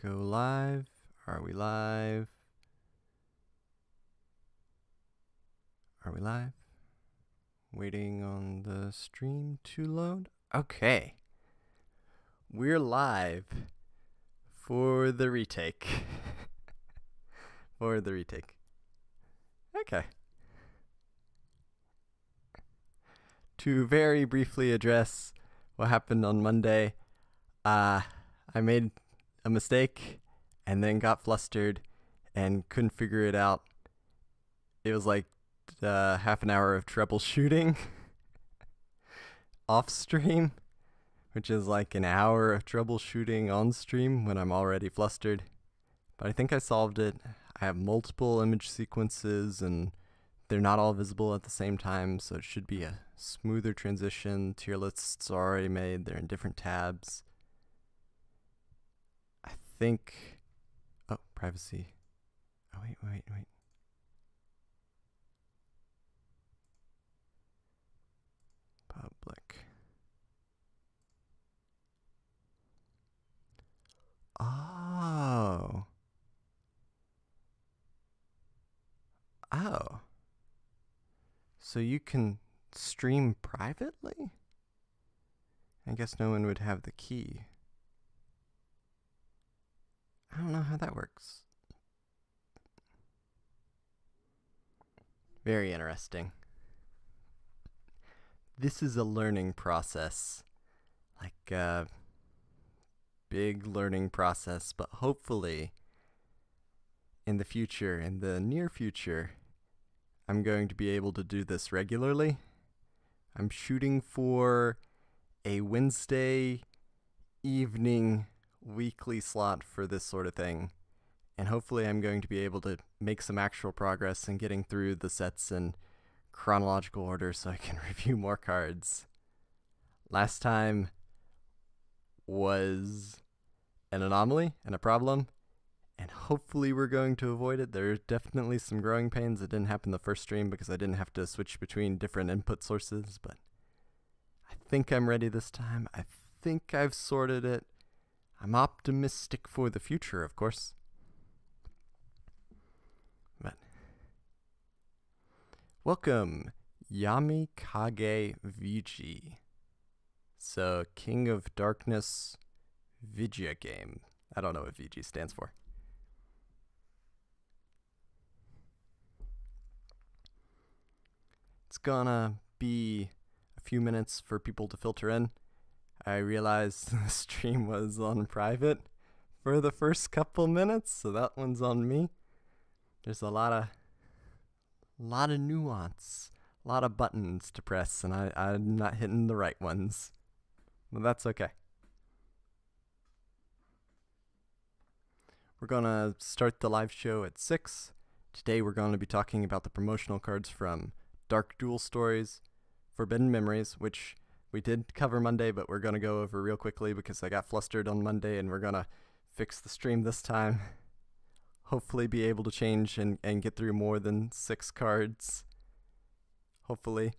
Go live. Are we live? Are we live? Waiting on the stream to load. Okay. We're live for the retake. For the retake. Okay. To very briefly address what happened on Monday, I made a mistake and then got flustered and couldn't figure it out. It was like half an hour of troubleshooting off stream, which is like an hour of troubleshooting on stream when I'm already flustered. But I think I solved it. I have multiple image sequences and they're not all visible at the same time, so it should be a smoother transition. Tier lists are already made. They're in different tabs. I think... Oh, privacy. Oh, wait. Public. Oh. So you can stream privately? I guess no one would have the key. I don't know how that works. Very interesting. This is a learning process. Like a big learning process, but hopefully in the future, in the near future, I'm going to be able to do this regularly. I'm shooting for a Wednesday evening weekly slot for this sort of thing. And hopefully I'm going to be able to make some actual progress in getting through the sets in chronological order so I can review more cards. Last time was an anomaly and a problem, and hopefully we're going to avoid it. There are definitely some growing pains that didn't happen the first stream because I didn't have to switch between different input sources, but I think I'm ready this time. I think I've sorted it. I'm optimistic for the future, of course. But welcome, Yami Kage VG. So, King of Darkness Vidya game. I don't know what VG stands for. It's gonna be a few minutes for people to filter in. I realized the stream was on private for the first couple minutes, so that one's on me. There's a lot of nuance, a lot of buttons to press, and I'm not hitting the right ones. But that's okay. We're gonna start the live show at 6. Today we're going to be talking about the promotional cards from Dark Duel Stories, Forbidden Memories, which we did cover Monday, but we're going to go over real quickly because I got flustered on Monday and we're going to fix the stream this time. Hopefully be able to change and get through more than 6 cards. Hopefully.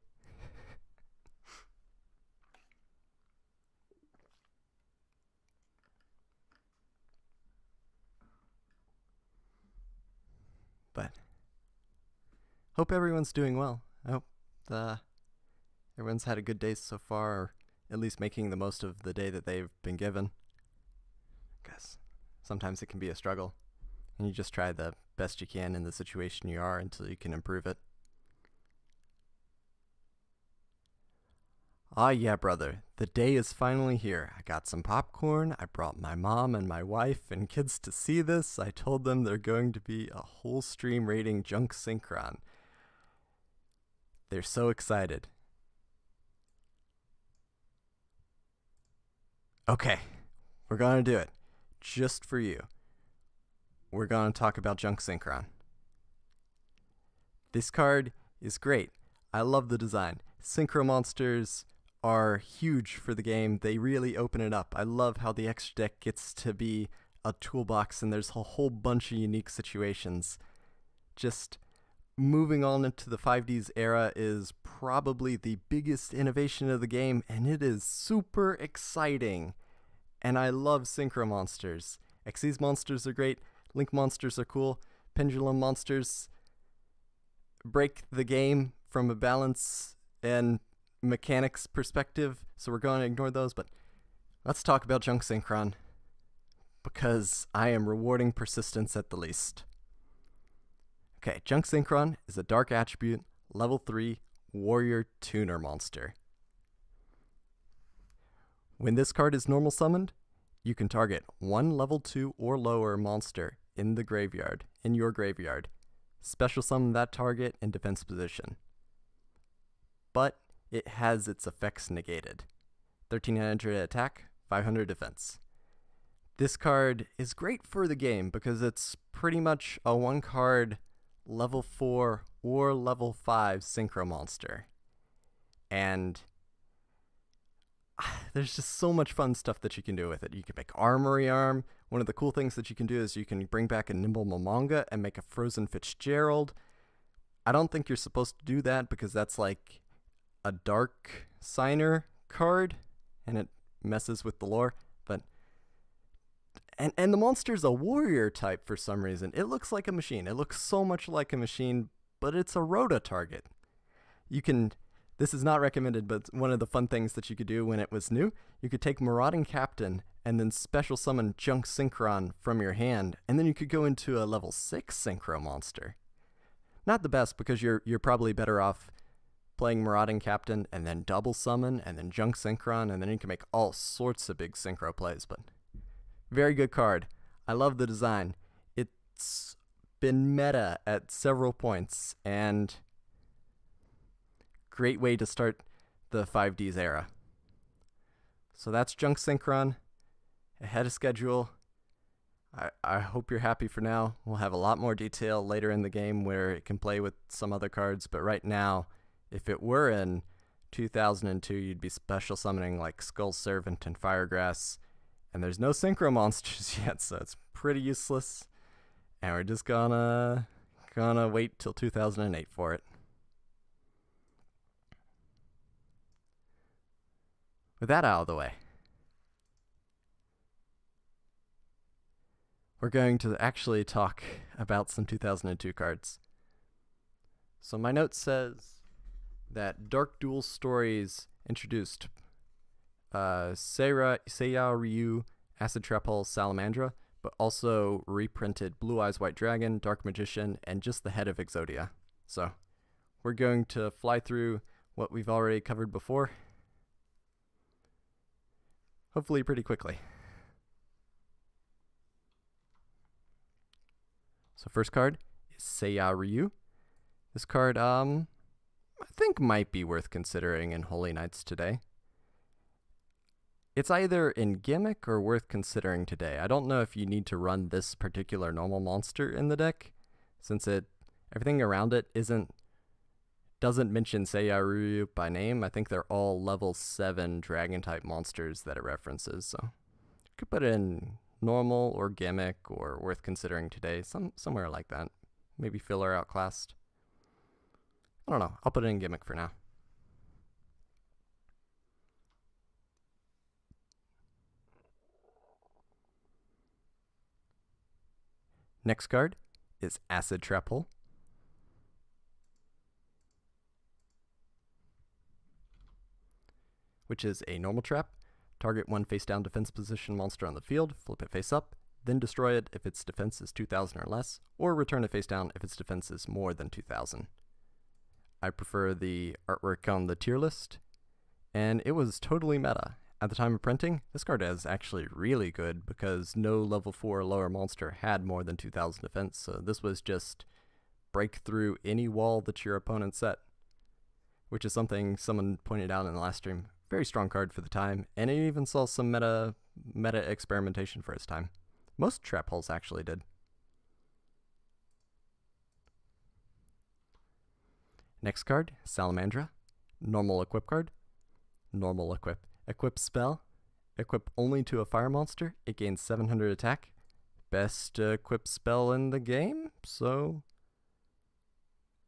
But hope everyone's doing well. I hope everyone's had a good day so far, or at least making the most of the day that they've been given. Because sometimes it can be a struggle, and you just try the best you can in the situation you are until you can improve it. Ah, yeah, brother. The day is finally here. I got some popcorn. I brought my mom and my wife and kids to see this. I told them they're going to be a whole stream rating junk Syncron. They're so excited. Okay, we're going to do it. Just for you. We're going to talk about junk Syncron. This card is great. I love the design. Synchro monsters are huge for the game. They really open it up. I love how the extra deck gets to be a toolbox and there's a whole bunch of unique situations. Just moving on into the 5Ds era is probably the biggest innovation of the game, and it is super exciting. And I love synchro monsters. Xyz monsters are great. Link monsters are cool. Pendulum monsters break the game from a balance and mechanics perspective, so we're going to ignore those, but let's talk about Junk Syncron, because I am rewarding persistence at the least. Okay, Junk Syncron is a Dark Attribute, level 3 Warrior Tuner monster. When this card is normal summoned, you can target one level 2 or lower monster in your graveyard. Special summon that target in defense position. But it has its effects negated. 1300 attack, 500 defense. This card is great for the game because it's pretty much a one card level 4 or level 5 synchro monster. And there's just so much fun stuff that you can do with it. You can make Armory Arm. One of the cool things that you can do is you can bring back a Nimble Momonga and make a Frozen Fitzgerald. I don't think you're supposed to do that because that's like a Dark Signer card and it messes with the lore. But and the monster's a warrior type for some reason. It looks like a machine. It looks so much like a machine, but it's a Rota target. This is not recommended, but one of the fun things that you could do when it was new, you could take Marauding Captain and then special summon Junk Syncron from your hand, and then you could go into a level 6 Synchro monster. Not the best, because you're probably better off playing Marauding Captain and then double summon and then Junk Syncron, and then you can make all sorts of big Synchro plays, but very good card. I love the design. It's been meta at several points, and great way to start the 5Ds era. So that's Junk Syncron, ahead of schedule. I hope you're happy for now. We'll have a lot more detail later in the game where it can play with some other cards, but right now, if it were in 2002, you'd be special summoning like Skull Servant and Firegrass, and there's no Synchro monsters yet, so it's pretty useless, and we're just gonna wait till 2008 for it. With that out of the way, we're going to actually talk about some 2002 cards. So my note says that Dark Duel Stories introduced Seiya Ryu, Acid Trapple, Salamandra, but also reprinted Blue Eyes White Dragon, Dark Magician, and just the head of Exodia. So we're going to fly through what we've already covered before, hopefully pretty quickly. So first card is Seiya Ryu. This card, I think might be worth considering in Holy Knights today. It's either in Gimmick or worth considering today. I don't know if you need to run this particular normal monster in the deck, since everything around it doesn't mention Seiya Ryu by name. I think they're all level 7 dragon type monsters that it references, so you could put it in normal or Gimmick or worth considering today, somewhere like that. Maybe filler outclassed. I don't know. I'll put it in Gimmick for now. Next card is Acid Trapple. Which is a normal trap. Target one face-down defense position monster on the field, flip it face up, then destroy it if its defense is 2,000 or less, or return it face down if its defense is more than 2,000. I prefer the artwork on the tier list, and it was totally meta. At the time of printing, this card is actually really good because no level 4 or lower monster had more than 2,000 defense, so this was just break through any wall that your opponent set, which is something someone pointed out in the last stream. Very strong card for the time, and it even saw some meta experimentation for its time. Most trap holes actually did. Next card, Salamandra. Normal equip card. Normal equip. Equip spell. Equip only to a fire monster. It gains 700 attack. Best equip spell in the game, so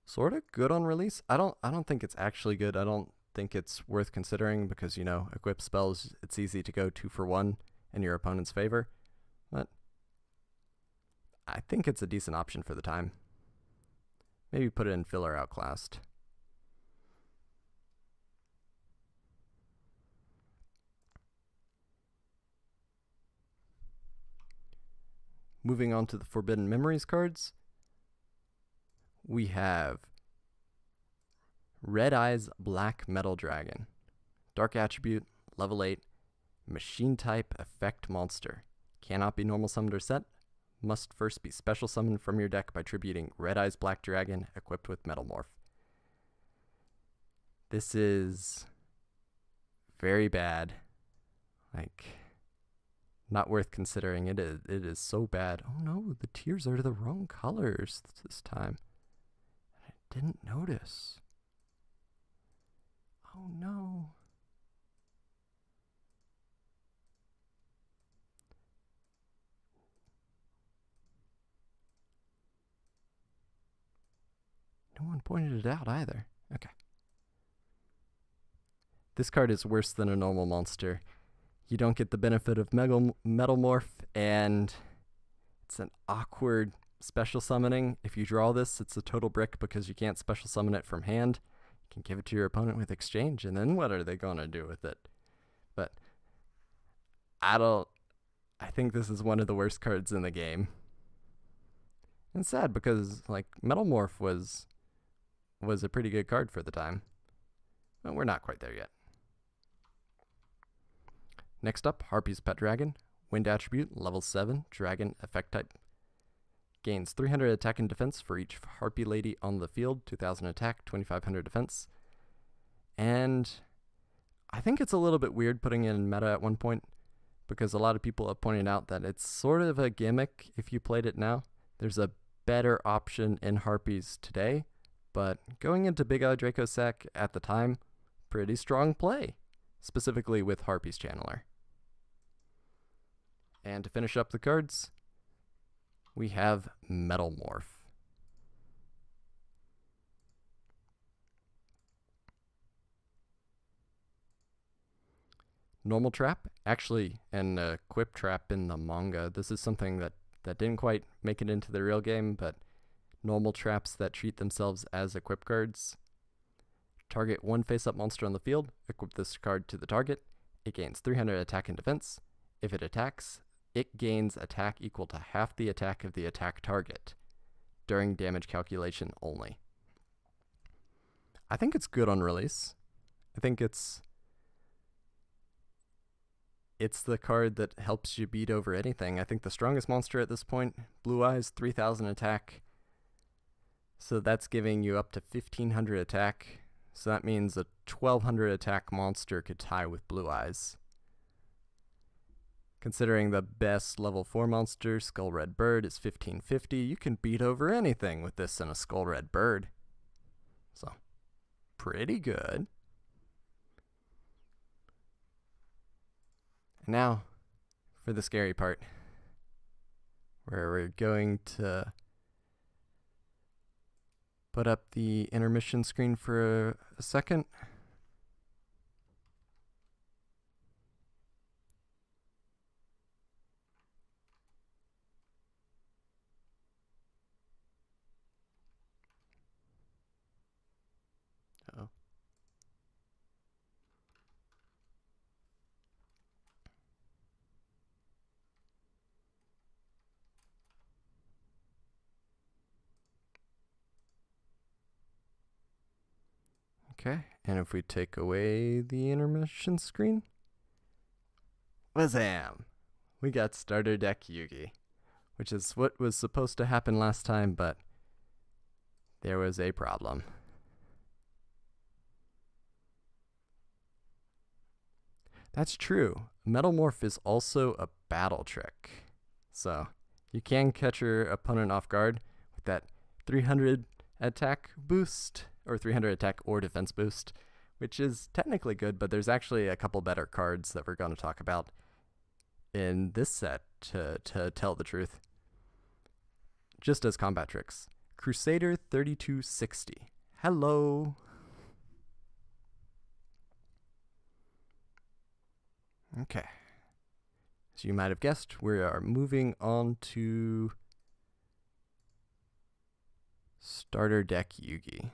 sort of good on release. I don't think it's actually good. I don't think it's worth considering because, you know, equip spells, it's easy to go 2 for 1 in your opponent's favor. But I think it's a decent option for the time. Maybe put it in filler outclassed. Moving on to the Forbidden Memories cards, we have Red Eyes Black Metal Dragon. Dark Attribute, level 8, Machine Type Effect Monster. Cannot be normal summoned or set. Must first be special summoned from your deck by tributing Red Eyes Black Dragon equipped with Metalmorph. This is very bad. Like, not worth considering. It is so bad. Oh no, the tiers are the wrong colors this time. I didn't notice. Oh no. No one pointed it out either. Okay. This card is worse than a normal monster. You don't get the benefit of Metalmorph, and it's an awkward special summoning. If you draw this, it's a total brick because you can't special summon it from hand. You can give it to your opponent with exchange, and then what are they going to do with it? But I think this is one of the worst cards in the game. And it's sad because, like, Metalmorph was a pretty good card for the time. But we're not quite there yet. Next up, Harpys Pet Dragon. Wind Attribute, level 7, Dragon, Effect Type. Gains 300 attack and defense for each Harpy Lady on the field, 2000 attack, 2500 defense. And I think it's a little bit weird putting in meta at one point, because a lot of people have pointed out that it's sort of a gimmick if you played it now. There's a better option in Harpies today, but going into Big Eye Dracossack at the time, pretty strong play, specifically with Harpy's Channeler. And to finish up the cards, we have Metalmorph. Normal trap, actually an equip trap in the manga. This is something that didn't quite make it into the real game, but normal traps that treat themselves as equip cards. Target one face-up monster on the field, equip this card to the target. It gains 300 attack and defense. If it attacks, it gains attack equal to half the attack of the attack target during damage calculation only. I think it's good on release. I think it's the card that helps you beat over anything. I think the strongest monster at this point, Blue Eyes, 3000 attack. So that's giving you up to 1500 attack. So that means a 1200 attack monster could tie with Blue Eyes. Considering the best level 4 monster, Skull Red Bird, is 1550, you can beat over anything with this and a Skull Red Bird. So, pretty good. And now, for the scary part, where we're going to put up the intermission screen for a second. Uh-oh. Okay, and if we take away the intermission screen, wazam! We got starter deck Yugi, which is what was supposed to happen last time, but there was a problem. That's true. Metalmorph is also a battle trick. So you can catch your opponent off guard with that 300 attack boost, or 300 attack or defense boost, which is technically good, but there's actually a couple better cards that we're going to talk about in this set to tell the truth. Just as combat tricks. Crusader 3260. Hello. Okay. As you might have guessed, we are moving on to Starter deck Yugi.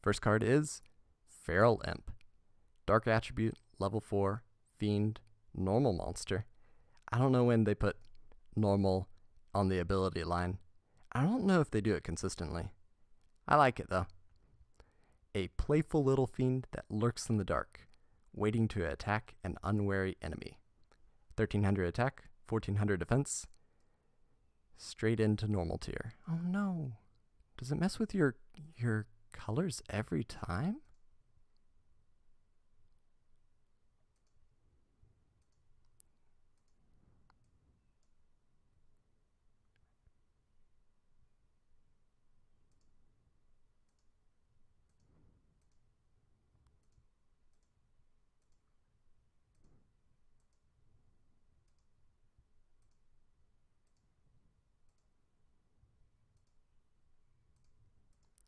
First card is Feral Imp. Dark attribute, level 4, Fiend, normal monster. I don't know when they put normal on the ability line. I don't know if they do it consistently. I like it though. A playful little fiend that lurks in the dark, waiting to attack an unwary enemy. 1300 attack, 1400 defense. Straight into normal tier. Oh no. Does it mess with your colors every time?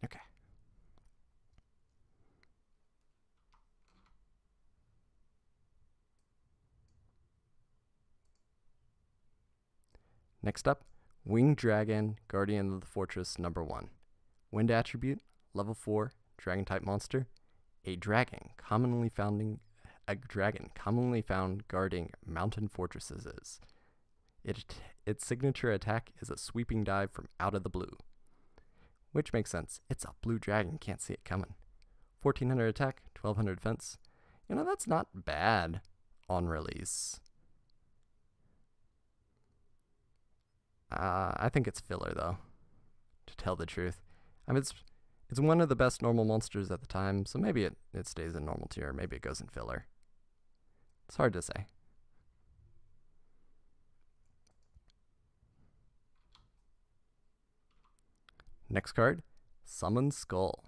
Okay. Next up, Winged Dragon, Guardian of the Fortress #1. Wind attribute, level 4, dragon type monster. A dragon commonly found guarding mountain fortresses. Its signature attack is a sweeping dive from out of the blue. Which makes sense. It's a blue dragon, can't see it coming. 1400 attack, 1200 defense. You know, that's not bad on release. I think it's filler though, to tell the truth. I mean, it's one of the best normal monsters at the time, so maybe it stays in normal tier, maybe it goes in filler. It's hard to say. Next card, Summon Skull.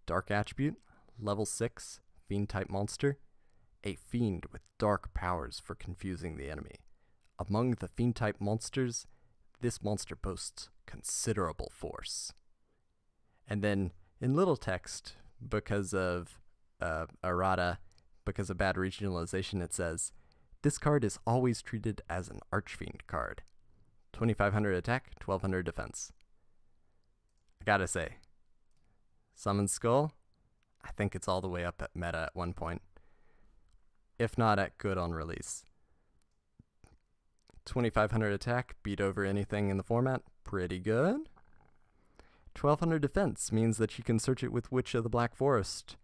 Dark attribute, level 6, fiend type monster. A fiend with dark powers for confusing the enemy. Among the fiend type monsters, this monster boasts considerable force. And then in little text, because of errata, because of bad regionalization, it says, this card is always treated as an Archfiend card. 2500 attack, 1200 defense. I gotta say, Summon Skull, I think it's all the way up at meta at one point, if not at good on release. 2500 attack, beat over anything in the format, pretty good. 1200 defense means that you can search it with Witch of the Black Forest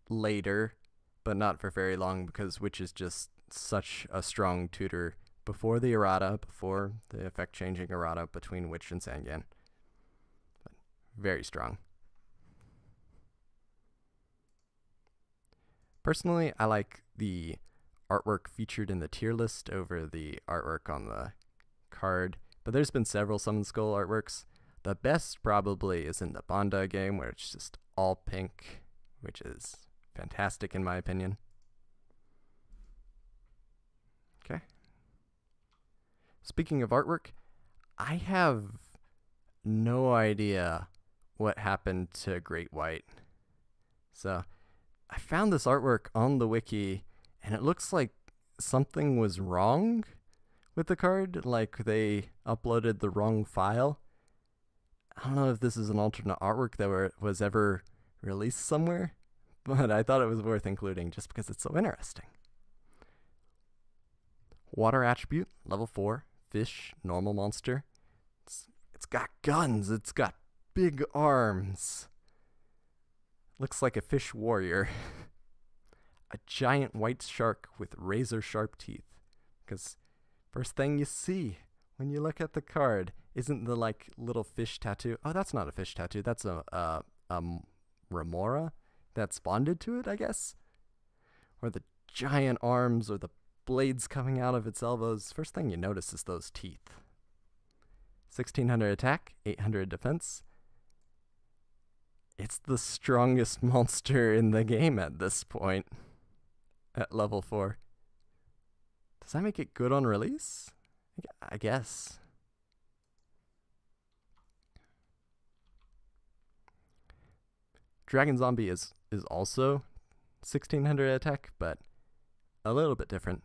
later, but not for very long, because Witch is just such a strong tutor before the errata, before the effect changing errata between Witch and Sangan. Very strong. Personally, I like the artwork featured in the tier list over the artwork on the card, but there's been several Summon Skull artworks. The best probably is in the Banda game, where it's just all pink, which is fantastic in my opinion. Okay. Speaking of artwork, I have no idea what happened to Great White. So I found this artwork on the wiki, and it looks like something was wrong with the card, like they uploaded the wrong file. I don't know if this is an alternate artwork that was ever released somewhere, but I thought it was worth including just because it's so interesting. Water attribute, level 4, fish, normal monster. It's got guns, it's got big arms. Looks like a fish warrior. A giant white shark with razor sharp teeth. Because first thing you see when you look at the card isn't the like little fish tattoo. Oh, that's not a fish tattoo. That's a remora that's bonded to it, I guess. Or the giant arms or the blades coming out of its elbows. First thing you notice is those teeth. 1600 attack, 800 defense. It's the strongest monster in the game at this point. At level 4. Does that make it good on release? I guess. Dragon Zombie is also 1600 attack, but a little bit different.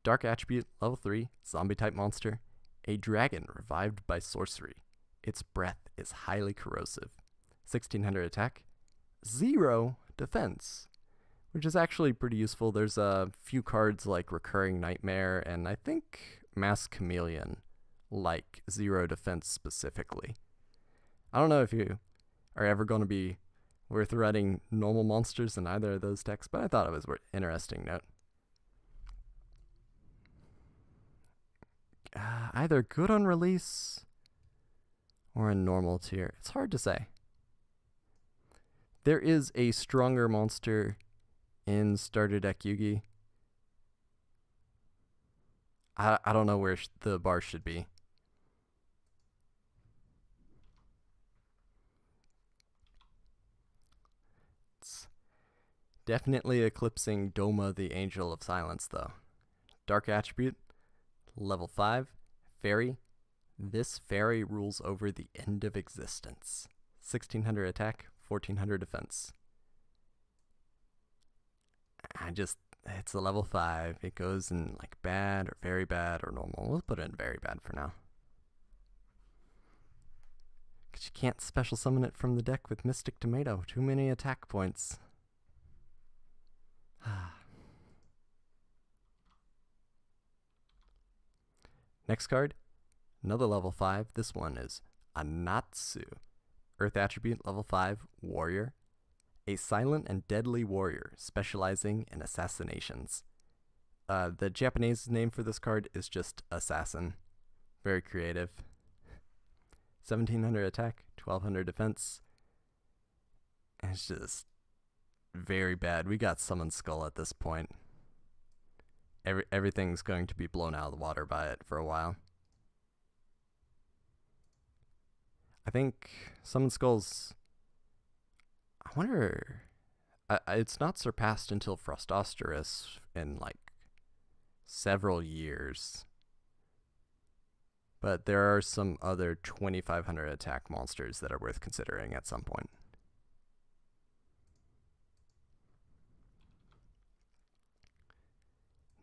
Dark Attribute, level 3, zombie type monster. A dragon revived by sorcery. Its breath is highly corrosive. 1600 attack, 0 defense, which is actually pretty useful. There's a few cards like Recurring Nightmare and I think Mass Chameleon like 0 defense specifically. I don't know if you are ever going to be worth running normal monsters in either of those decks, but I thought it was an interesting note. Either good on release or in normal tier. It's hard to say. There is a stronger monster in starter deck Yugi. I don't know where the bar should be. It's definitely eclipsing Doma, the Angel of Silence, though. Dark Attribute, level 5, Fairy. This fairy rules over the end of existence. 1600 attack, 1400 defense. It's a level 5. It goes in like bad or very bad or normal. We'll put it in very bad for now. Because you can't special summon it from the deck with Mystic Tomato. Too many attack points. Next card, another level 5. This one is Anatsu. Earth Attribute, level 5, Warrior. A silent and deadly warrior specializing in assassinations. The Japanese name for this card is just Assassin. Very creative. 1700 attack, 1200 defense. And it's just very bad. We got Summon Skull at this point. Everything's going to be blown out of the water by it for a while. I think Summon Skull's... I wonder... it's not surpassed until Frostosterus in, like, several years. But there are some other 2500 attack monsters that are worth considering at some point.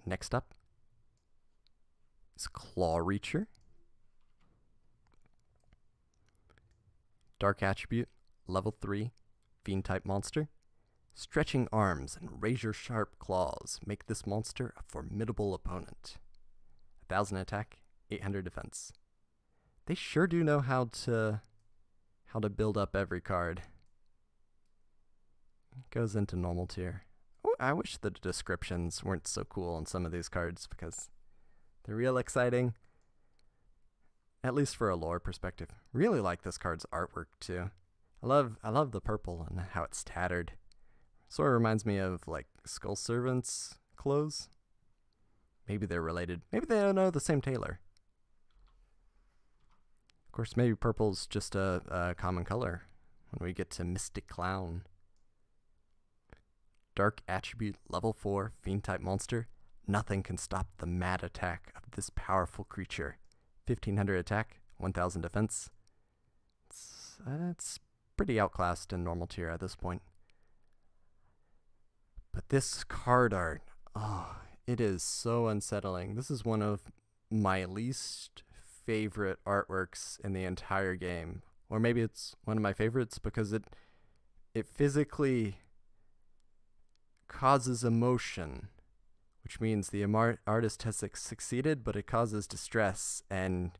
Next up is Claw Reacher. Dark Attribute, level 3, Fiend type monster. Stretching arms and razor-sharp claws make this monster a formidable opponent. 1000 attack, 800 defense. They sure do know how to build up every card. It goes into normal tier. Oh, I wish the descriptions weren't so cool on some of these cards because they're real exciting. At least for a lore perspective. Really like this card's artwork too. I love the purple and how it's tattered. Sort of reminds me of like Skull Servant's clothes. Maybe they're related. Maybe they don't know the same tailor. Of course, maybe purple's just a common color when we get to Mystic Clown. Dark Attribute, level 4, Fiend type monster. Nothing can stop the mad attack of this powerful creature. 1500 attack, 1000 defense. It's pretty outclassed in normal tier at this point. But this card art, it is so unsettling. This is one of my least favorite artworks in the entire game. Or maybe it's one of my favorites because it physically causes emotion, which means the artist has succeeded, but it causes distress and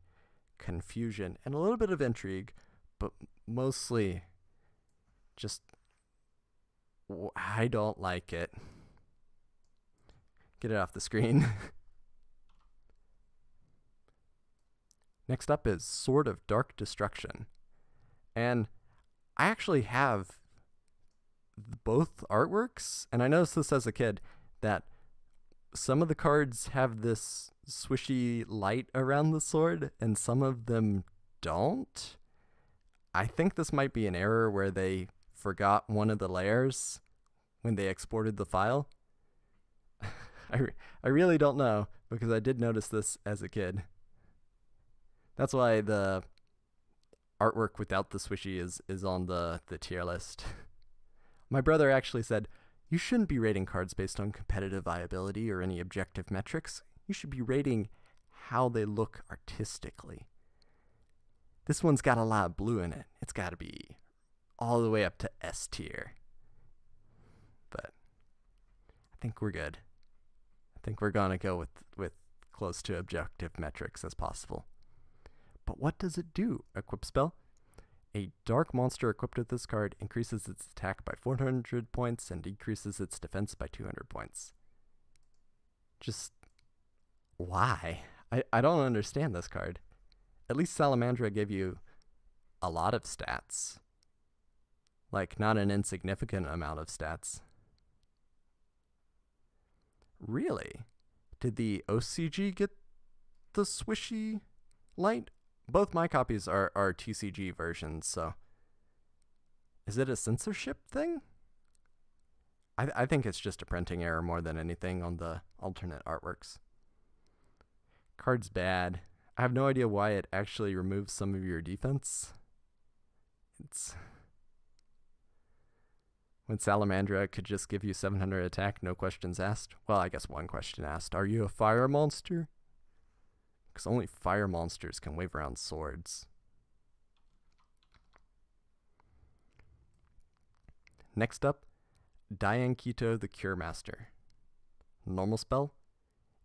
confusion and a little bit of intrigue, but mostly just I don't like it. Get it off the screen. Next up is Sword of Dark Destruction. And I actually have both artworks, and I noticed this as a kid, that some of the cards have this swishy light around the sword, and some of them don't. I think this might be an error where they forgot one of the layers when they exported the file. I really don't know, because I did notice this as a kid. That's why the artwork without the swishy is on the tier list. My brother actually said, you shouldn't be rating cards based on competitive viability or any objective metrics. You should be rating how they look artistically. This one's got a lot of blue in it. It's got to be all the way up to S tier. But I think we're good. I think we're going to go with close to objective metrics as possible. But what does it do? Equip spell. A dark monster equipped with this card increases its attack by 400 points and decreases its defense by 200 points. Just why? I don't understand this card. At least Salamandra gave you a lot of stats. Like, not an insignificant amount of stats. Really? Did the OCG get the swishy light? Both my copies are TCG versions, so... Is it a censorship thing? I think it's just a printing error more than anything on the alternate artworks. Card's bad. I have no idea why it actually removes some of your defense. It's... When Salamandra could just give you 700 attack, no questions asked. Well, I guess one question asked. Are you a fire monster? Because only fire monsters can wave around swords. Next up, Keto the Cure Master. Normal spell.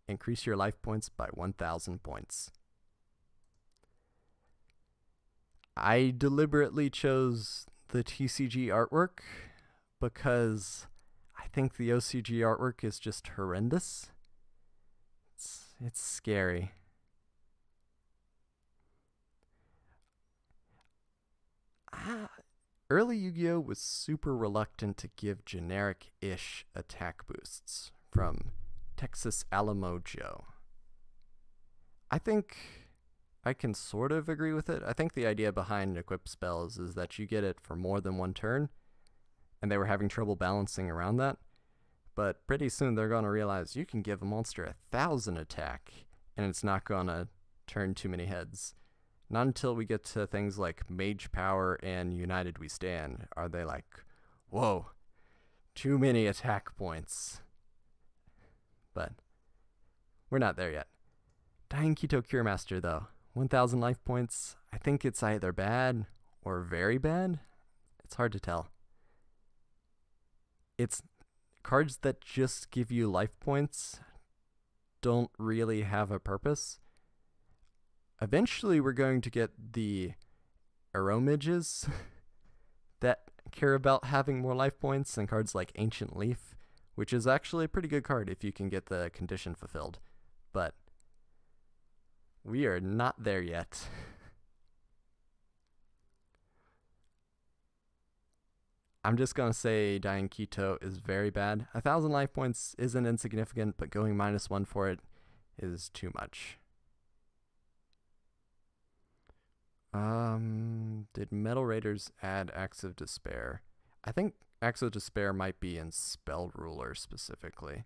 Increase your life points by 1,000 points. I deliberately chose the TCG artwork because I think the OCG artwork is just horrendous. It's scary. Early Yu-Gi-Oh! Was super reluctant to give generic-ish attack boosts from Texas Alamo Joe. I think I can sort of agree with it. I think the idea behind equip spells is that you get it for more than one turn, and they were having trouble balancing around that. But pretty soon they're going to realize you can give a monster 1,000 attack, and it's not going to turn too many heads. Not until we get to things like Mage Power and United We Stand are they like, whoa, too many attack points. But we're not there yet. Keto Cure Master, though. 1,000 life points. I think it's either bad or very bad. It's hard to tell. It's cards that just give you life points don't really have a purpose. Eventually, we're going to get the Aromages that care about having more life points, and cards like Ancient Leaf, which is actually a pretty good card if you can get the condition fulfilled. But we are not there yet. I'm just going to say Keto is very bad. 1,000 life points isn't insignificant, but going -1 for it is too much. Did Metal Raiders add Acts of Despair? I think Acts of Despair might be in Spell Ruler specifically.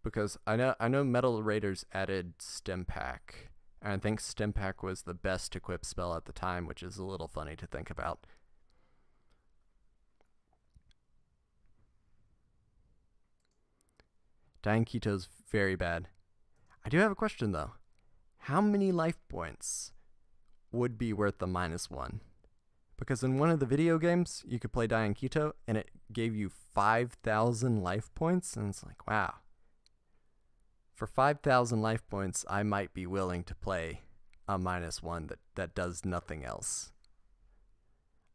Because I know Metal Raiders added Stim Pack, and I think Stim Pack was the best equipped spell at the time, which is a little funny to think about. Keto's very bad. I do have a question, though. How many life points would be worth the -1? Because in one of the video games, you could play Keto, and it gave you 5,000 life points, and it's like, wow. For 5,000 life points, I might be willing to play a -1 that does nothing else.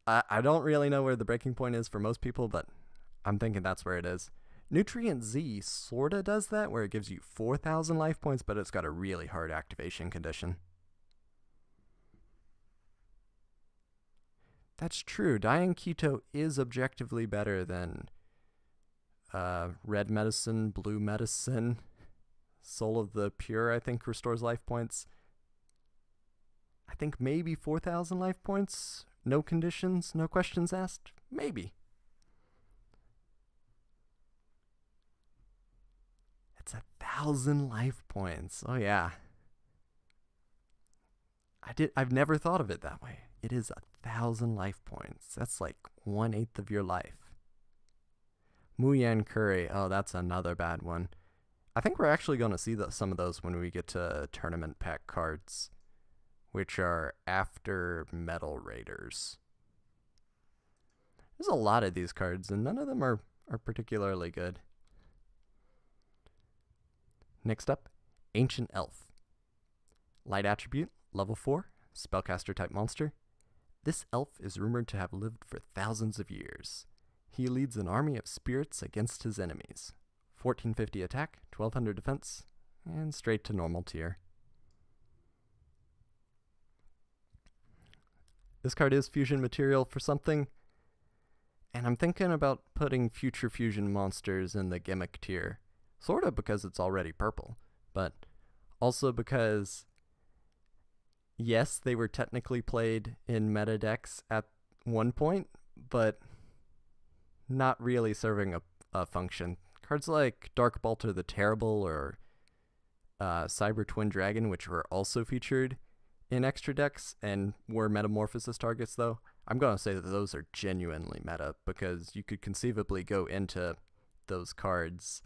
I don't really know where the breaking point is for most people, but I'm thinking that's where it is. Nutrient Z sorta does that, where it gives you 4,000 life points, but it's got a really hard activation condition. That's true. Keto is objectively better than Red Medicine, Blue Medicine. Soul of the Pure, I think, restores life points. I think maybe 4,000 life points. No conditions, no questions asked. Maybe. It's 1,000 life points. Oh, yeah. I've never thought of it that way. It is 1,000 life points. That's like 1/8 of your life. Muyan Curry. Oh, that's another bad one. I think we're actually going to see some of those when we get to tournament pack cards, which are after Metal Raiders. There's a lot of these cards, and none of them are particularly good. Next up, Ancient Elf. Light attribute, level 4, spellcaster type monster. This elf is rumored to have lived for thousands of years. He leads an army of spirits against his enemies. 1450 attack, 1200 defense, and straight to normal tier. This card is fusion material for something, and I'm thinking about putting future fusion monsters in the gimmick tier. Sort of because it's already purple, but also because, yes, they were technically played in meta decks at one point, but not really serving a function. Cards like Dark Bolter the Terrible or Cyber Twin Dragon, which were also featured in extra decks and were metamorphosis targets, though, I'm going to say that those are genuinely meta because you could conceivably go into those cards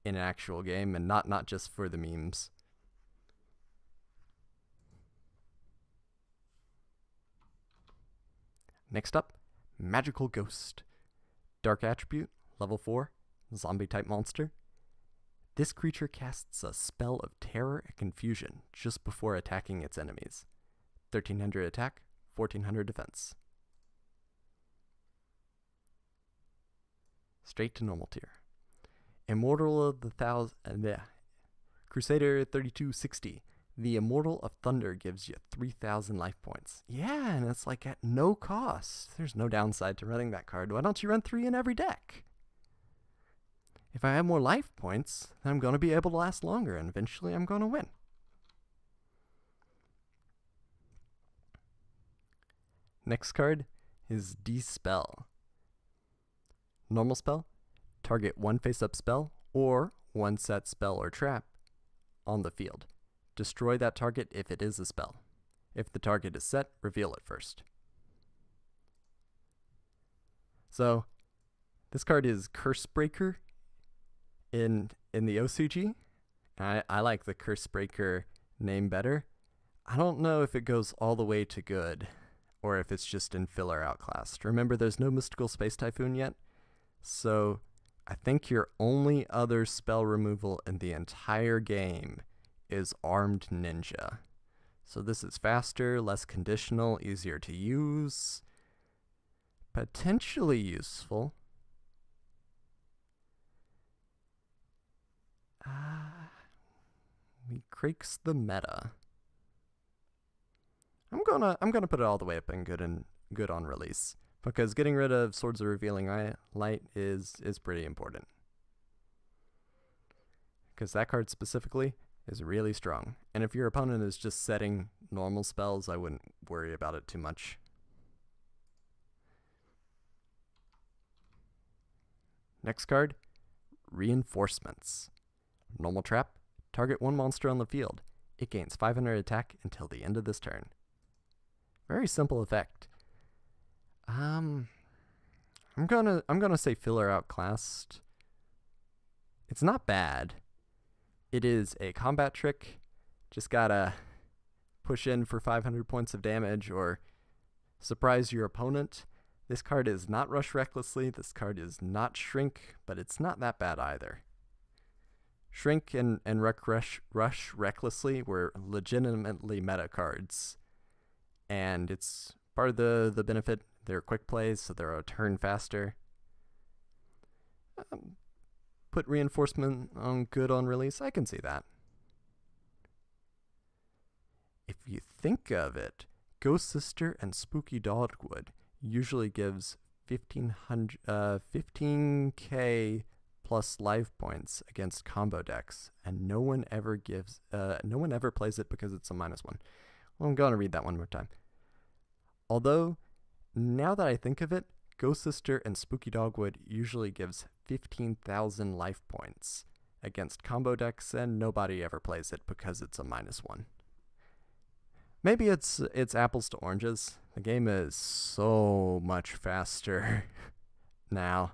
in an actual game and not just for the memes. Next up, Magical Ghost. Dark attribute, level 4, zombie type monster. This creature casts a spell of terror and confusion just before attacking its enemies. 1300 attack, 1400 defense. Straight to normal tier. Immortal of the Crusader 3260. The Immortal of Thunder gives you 3,000 life points. Yeah, and it's like at no cost. There's no downside to running that card. Why don't you run 3 in every deck? If I have more life points, then I'm going to be able to last longer, and eventually I'm going to win. Next card is Dispel. Normal spell, target one face-up spell or one set spell or trap on the field. Destroy that target if it is a spell. If the target is set, reveal it first. So, this card is Curse Breaker in the OCG. I like the Curse Breaker name better. I don't know if it goes all the way to good, or if it's just in filler outclassed. Remember, there's no Mystical Space Typhoon yet, so I think your only other spell removal in the entire game is Armed Ninja. So this is faster, less conditional, easier to use, potentially useful. He creaks the meta. I'm gonna put it all the way up in good on release, because getting rid of Swords of Revealing Light is pretty important. Because that card specifically is really strong. And if your opponent is just setting normal spells, I wouldn't worry about it too much. Next card, Reinforcements. Normal trap, target one monster on the field. It gains 500 attack until the end of this turn. Very simple effect. I'm gonna say filler outclassed. It's not bad. It is a combat trick. Just gotta push in for 500 points of damage or surprise your opponent. This card is not Rush Recklessly. This card is not Shrink, but it's not that bad either. Shrink and Rush Recklessly were legitimately meta cards. And it's part of the benefit. They're quick plays, so they're a turn faster. Put Reinforcement on good on release. I can see that. If you think of it, Ghost Sister and Spooky Dogwood usually gives 15k plus life points against combo decks, and no one ever plays it because it's a -1. Well, I'm gonna read that one more time. Although, now that I think of it, Ghost Sister and Spooky Dogwood usually gives 15,000 life points against combo decks, and nobody ever plays it because it's a -1. Maybe it's apples to oranges. The game is so much faster now.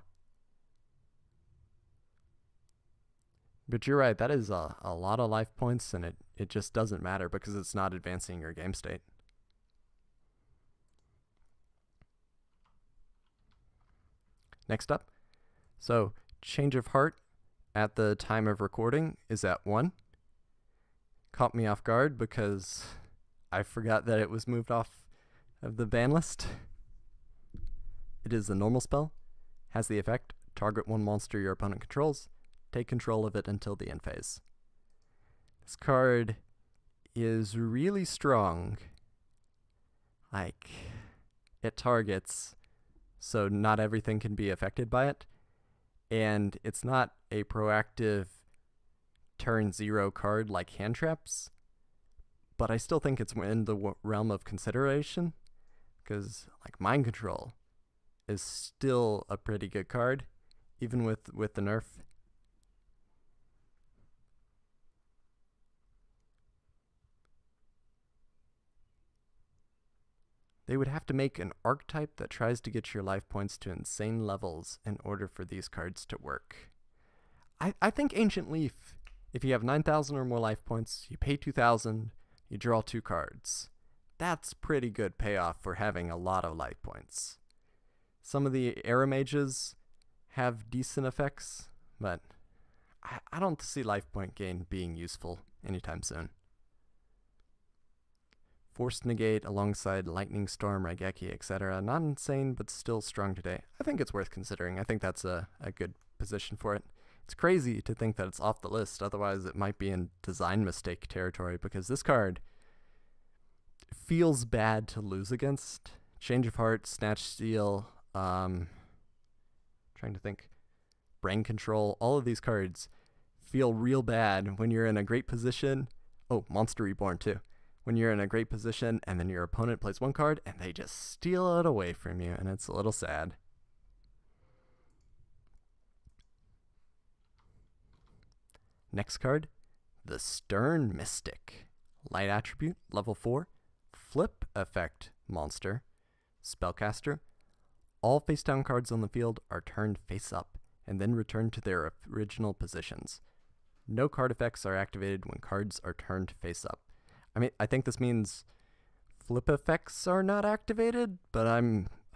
But you're right, that is a lot of life points, and it just doesn't matter because it's not advancing your game state. Next up, so change of heart at the time of recording is at 1. Caught me off guard because I forgot that it was moved off of the ban list. It is a normal spell, has the effect, target one monster your opponent controls, take control of it until the end phase. This card is really strong. Like, it targets, so not everything can be affected by it. And it's not a proactive turn 0 card like hand traps, but I still think it's in the realm of consideration, because like mind control is still a pretty good card, even with the nerf. They would have to make an archetype that tries to get your life points to insane levels in order for these cards to work. I think Ancient Leaf, if you have 9,000 or more life points, you pay 2,000, you draw 2 cards. That's pretty good payoff for having a lot of life points. Some of the Era Mages have decent effects, but I don't see life point gain being useful anytime soon. Forced Negate alongside Lightning Storm, Raigeki, etc. Not insane, but still strong today. I think it's worth considering. I think that's a good position for it. It's crazy to think that it's off the list, otherwise it might be in design mistake territory, because this card feels bad to lose against. Change of Heart, Snatch Steal, trying to think, Brain Control, all of these cards feel real bad when you're in a great position. Oh, Monster Reborn too. When you're in a great position and then your opponent plays one card and they just steal it away from you, and it's a little sad. Next card, the Stern Mystic. Light attribute, level 4, flip effect monster, spellcaster. All face down cards on the field are turned face up and then return to their original positions. No card effects are activated when cards are turned face up. I mean, I think this means flip effects are not activated, but I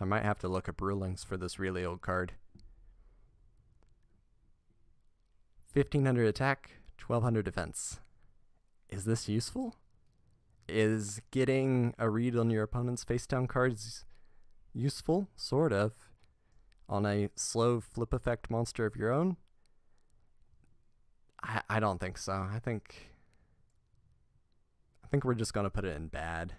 might have to look up rulings for this really old card. 1,500 attack, 1,200 defense. Is this useful? Is getting a read on your opponent's face down cards useful? Sort of. On a slow flip effect monster of your own? I don't think so. I think we're just going to put it in bad.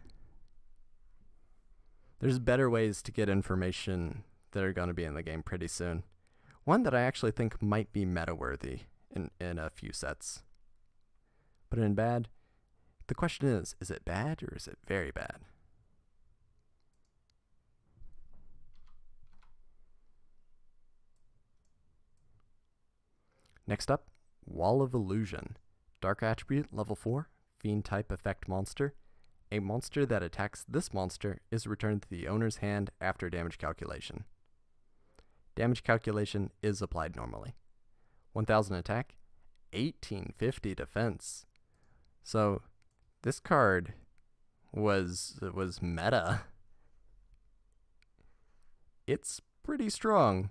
There's better ways to get information that are going to be in the game pretty soon. One that I actually think might be meta-worthy in a few sets. Put it in bad. The question is it bad or is it very bad? Next up, Wall of Illusion. Dark attribute, level 4. Fiend type effect monster. A monster that attacks this monster is returned to the owner's hand after damage calculation. Damage calculation is applied normally. 1,000 attack, 1,850 defense. So this card was meta. It's pretty strong.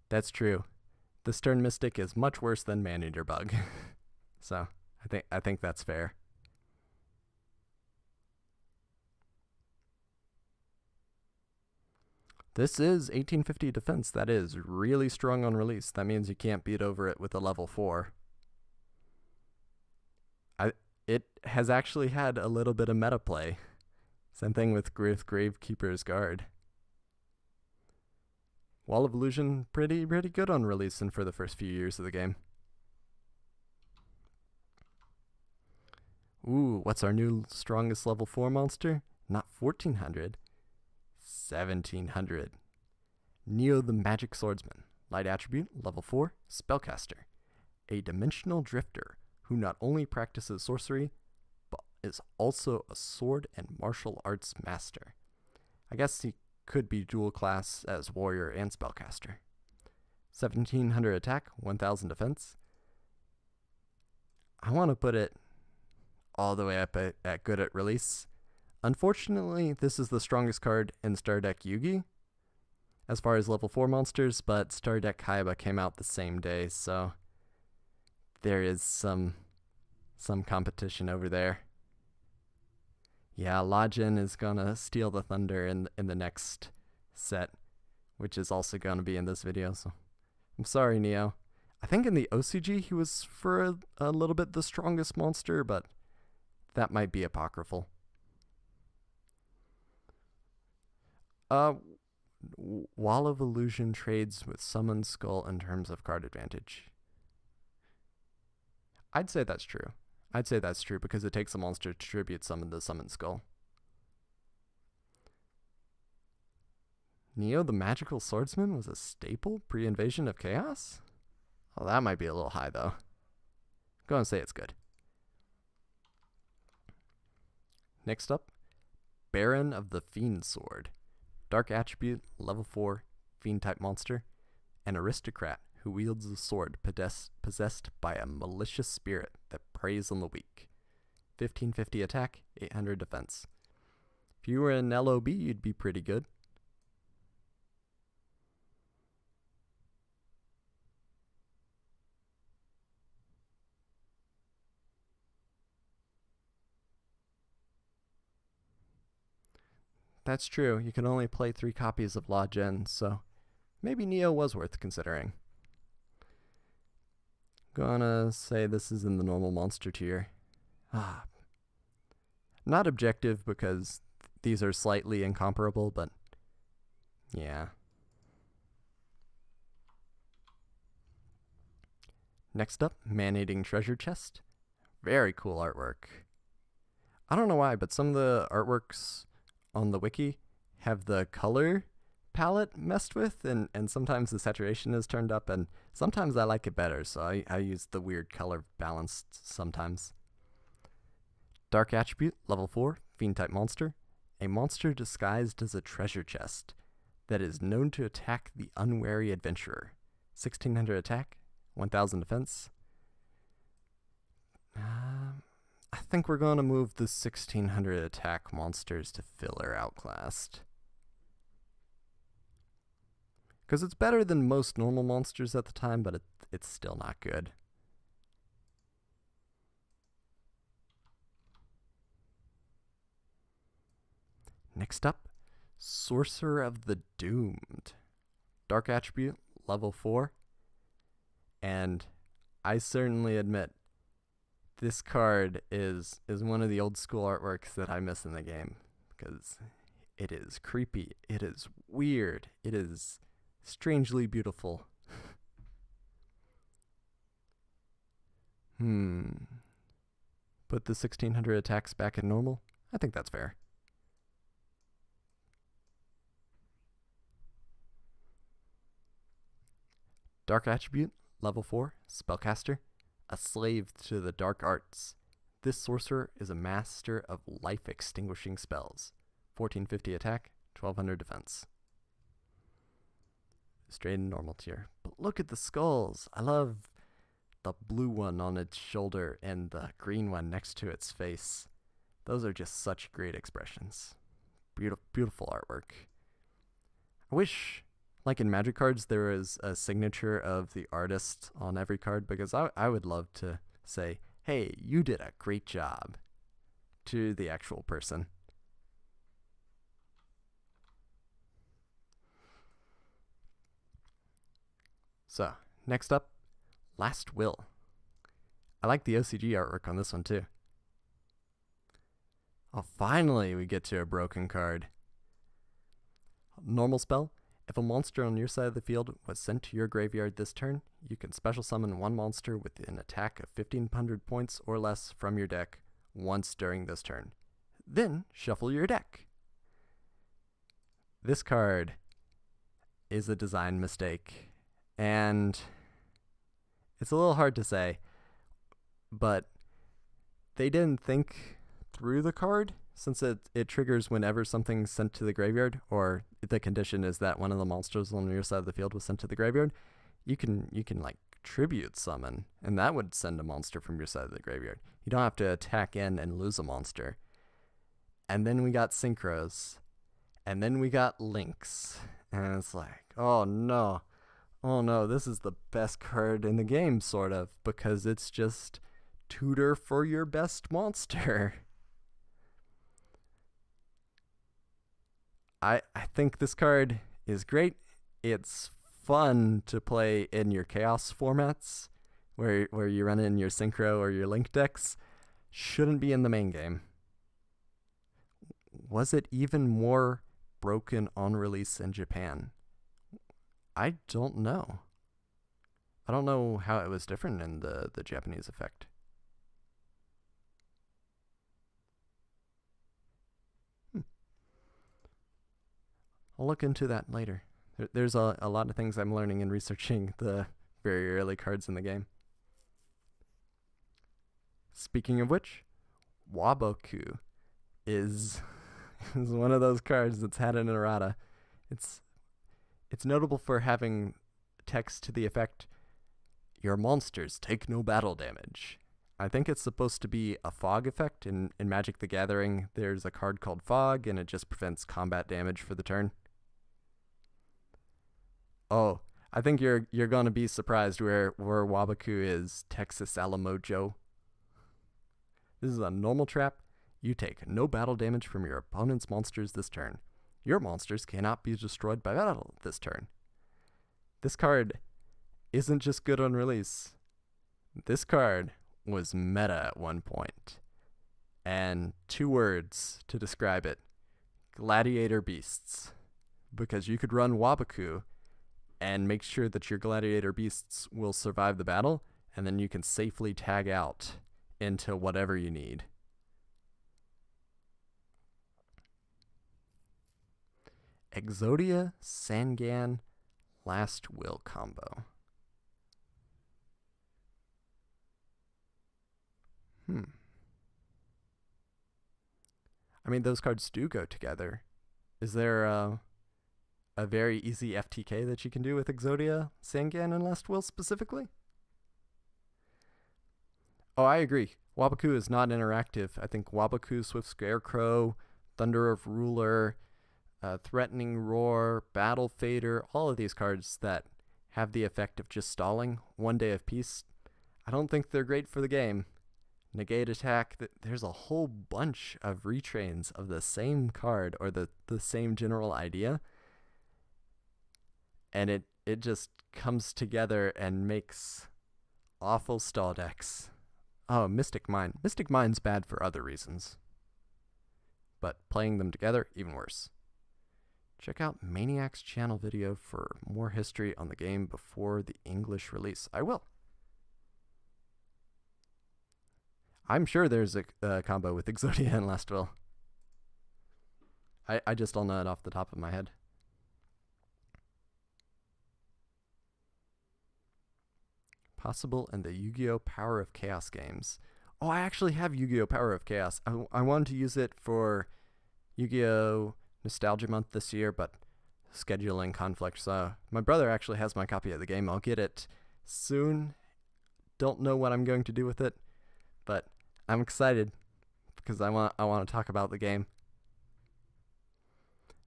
That's true. The Stern Mystic is much worse than Maneater Bug. So I think that's fair. This is 1850 defense. That is really strong on release. That means you can't beat over it with a level 4. It has actually had a little bit of meta play. Same thing with Gravekeeper's Guard. Wall of Illusion, pretty good on release and for the first few years of the game. Ooh, what's our new strongest level 4 monster? Not 1,400. 1,700. Neo the Magic Swordsman. Light attribute, level 4, Spellcaster. A dimensional drifter who not only practices sorcery, but is also a sword and martial arts master. I guess he could be dual class as warrior and spellcaster. 1700 attack, 1000 defense. I want to put it all the way up at good at release. Unfortunately, this is the strongest card in Star Deck Yugi as far as level 4 monsters, but Star Deck Kaiba came out the same day, so there is some competition over there. Yeah, Lajin is gonna steal the thunder in the next set, which is also gonna be in this video, so I'm sorry, Neo. I think in the OCG he was for a little bit the strongest monster, but that might be apocryphal. Wall of Illusion trades with Summon Skull in terms of card advantage. I'd say that's true. I'd say that's true because it takes a monster to tribute summon the Summon Skull. Neo the Magical Swordsman was a staple pre-Invasion of Chaos? Oh, that might be a little high though. Go and say it's good. Next up, Baron of the Fiend Sword. Dark attribute, level 4, Fiend type monster. An aristocrat who wields a sword possessed by a malicious spirit that preys on the weak. 1550 attack, 800 defense. If you were an LOB, you'd be pretty good. That's true, you can only play 3 copies of La Gen, so maybe Neo was worth considering. Gonna say this is in the normal monster tier. Not objective because these are slightly incomparable, but yeah. Next up, Manating Treasure Chest. Very cool artwork. I don't know why, but some of the artworks on the wiki have the color palette messed with, and sometimes the saturation is turned up, and sometimes I like it better, so I use the weird color balance sometimes. Dark attribute, level 4, Fiend type monster. A monster disguised as a treasure chest that is known to attack the unwary adventurer. 1600 attack, 1000 defense. I think we're going to move the 1600 attack monsters to filler outclassed. Because it's better than most normal monsters at the time, but it's still not good. Next up, Sorcerer of the Doomed. Dark attribute, level 4. And I certainly admit, this card is one of the old school artworks that I miss in the game, because it is creepy, it is weird, it is strangely beautiful. Put the 1600 attacks back at normal? I think that's fair. Dark attribute, level 4, Spellcaster. A slave to the dark arts. This sorcerer is a master of life-extinguishing spells. 1450 attack, 1200 defense. Straight in normal tier. But look at the skulls. I love the blue one on its shoulder and the green one next to its face. Those are just such great expressions. Beautiful artwork. I wish, like in Magic cards, there is a signature of the artist on every card, because I would love to say, hey, you did a great job to the actual person. So, next up, Last Will. I like the OCG artwork on this one too. Oh, finally we get to a broken card. Normal spell. If a monster on your side of the field was sent to your graveyard this turn, you can special summon one monster with an attack of 1500 points or less from your deck once during this turn. Then shuffle your deck. This card is a design mistake. And it's a little hard to say, but they didn't think through the card, since it triggers whenever something's sent to the graveyard, or the condition is that one of the monsters on your side of the field was sent to the graveyard. You can like tribute summon, and that would send a monster from your side of the graveyard. You don't have to attack in and lose a monster. And then we got synchros, and then we got links, and it's like, oh no, this is the best card in the game, sort of, because it's just tutor for your best monster. I think this card is great. It's fun to play in your chaos formats, where you run in your synchro or your link decks. Shouldn't be in the main game. Was it even more broken on release in Japan? I don't know. I don't know how it was different in the Japanese effect. I'll look into that later. There's a lot of things I'm learning and researching the very early cards in the game. Speaking of which, Waboku is one of those cards that's had an errata. It's notable for having text to the effect, your monsters take no battle damage. I think it's supposed to be a fog effect. In Magic the Gathering, there's a card called Fog, and it just prevents combat damage for the turn. Oh, I think you're gonna be surprised where Waboku is Texas Alamojo. This is a normal trap. You take no battle damage from your opponent's monsters this turn. Your monsters cannot be destroyed by battle this turn. This card isn't just good on release. This card was meta at one point. And 2 words to describe it: gladiator beasts. Because you could run Waboku and make sure that your gladiator beasts will survive the battle, and then you can safely tag out into whatever you need. Exodia, Sangan, Last Will combo. I mean, those cards do go together. Is there a very easy FTK that you can do with Exodia, Sangan, and Last Will specifically? Oh, I agree. Waboku is not interactive. I think Waboku, Swift Scarecrow, Thunder of Ruler, Threatening Roar, Battle Fader, all of these cards that have the effect of just stalling 1 day of peace, I don't think they're great for the game. Negate attack, there's a whole bunch of retrains of the same card or the same general idea, and it just comes together and makes awful stall decks. Oh, Mystic Mine. Mystic Mine's bad for other reasons, but playing them together, even worse. Check out Maniac's channel video for more history on the game before the English release. I will. I'm sure there's a combo with Exodia and Last Will. I just don't know it off the top of my head. Possible in the Yu-Gi-Oh! Power of Chaos games. Oh, I actually have Yu-Gi-Oh! Power of Chaos. I wanted to use it for Yu-Gi-Oh! Nostalgia Month this year, but scheduling conflict. So my brother actually has my copy of the game. I'll get it soon. Don't know what I'm going to do with it, but I'm excited because I want to talk about the game.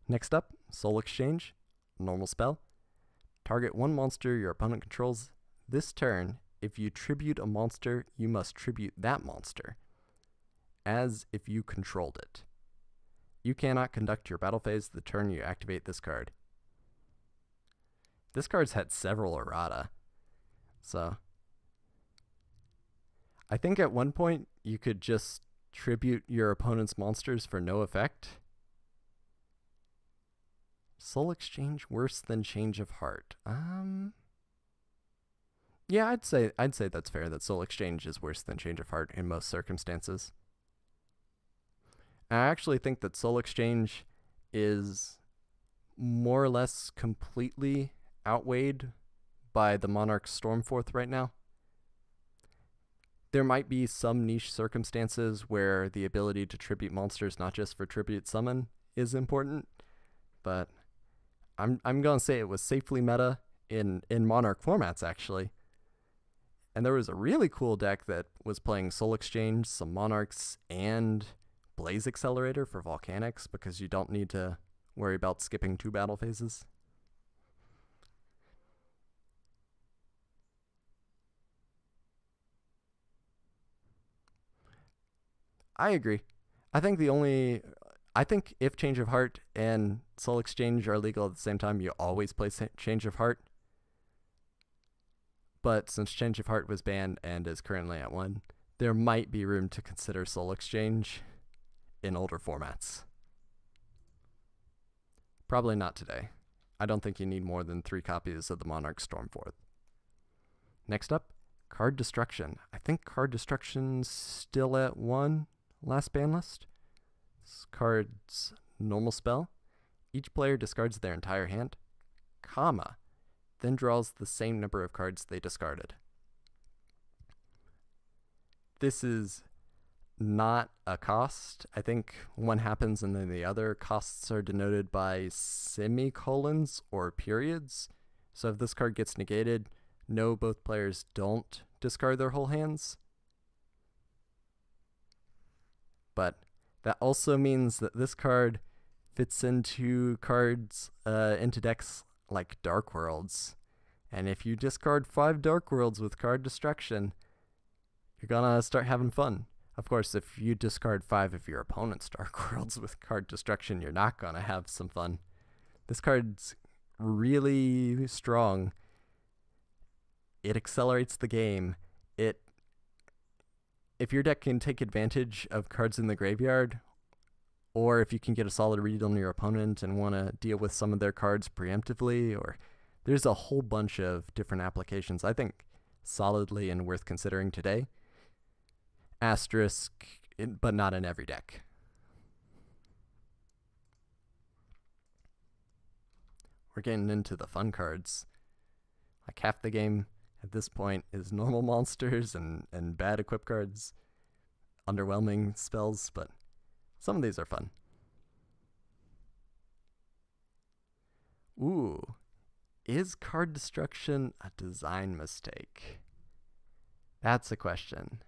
Next up, Soul Exchange. Normal spell. Target 1 monster your opponent controls. This turn, if you tribute a monster, you must tribute that monster, as if you controlled it. You cannot conduct your battle phase the turn you activate this card. This card's had several errata, so I think at one point you could just tribute your opponent's monsters for no effect. Soul Exchange worse than Change of Heart. Yeah, I'd say that's fair, that Soul Exchange is worse than Change of Heart in most circumstances. I actually think that Soul Exchange is more or less completely outweighed by the Monarch Stormforth right now. There might be some niche circumstances where the ability to tribute monsters, not just for tribute summon, is important, but I'm gonna say it was safely meta in Monarch formats actually. And there was a really cool deck that was playing Soul Exchange, some Monarchs, and Blaze Accelerator for Volcanics because you don't need to worry about skipping 2 battle phases. I agree. I think if Change of Heart and Soul Exchange are legal at the same time, you always play Change of Heart. But since Change of Heart was banned and is currently at 1, there might be room to consider Soul Exchange in older formats. Probably not today. I don't think you need more than 3 copies of the Monarch Stormforth. Next up, Card Destruction. I think Card Destruction's still at 1 last ban list. This card's normal spell. Each player discards their entire hand, comma, then draws the same number of cards they discarded. This is not a cost. I think one happens and then the other. Costs are denoted by semicolons or periods. So if this card gets negated, no, both players don't discard their whole hands. But that also means that this card fits into into decks like Dark Worlds. And if you discard 5 Dark Worlds with Card Destruction, you're gonna start having fun. Of course, if you discard 5 of your opponent's Dark Worlds with Card Destruction, you're not gonna have some fun. This card's really strong. It accelerates the game. If your deck can take advantage of cards in the graveyard, or if you can get a solid read on your opponent and want to deal with some of their cards preemptively, or there's a whole bunch of different applications, I think solidly and worth considering today. Asterisk, but not in every deck. We're getting into the fun cards. Like half the game at this point is normal monsters and bad equip cards, underwhelming spells, but some of these are fun. Ooh, is Card Destruction a design mistake? That's a question.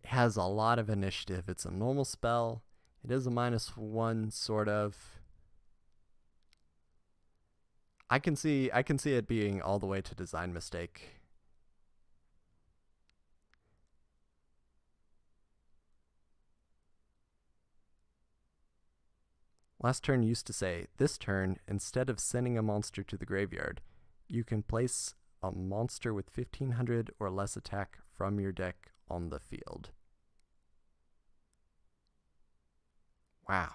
It has a lot of initiative. It's a normal spell. It is a -1, sort of. I can see it being all the way to design mistake. Last turn used to say, this turn, instead of sending a monster to the graveyard, you can place a monster with 1500 or less attack from your deck on the field. Wow.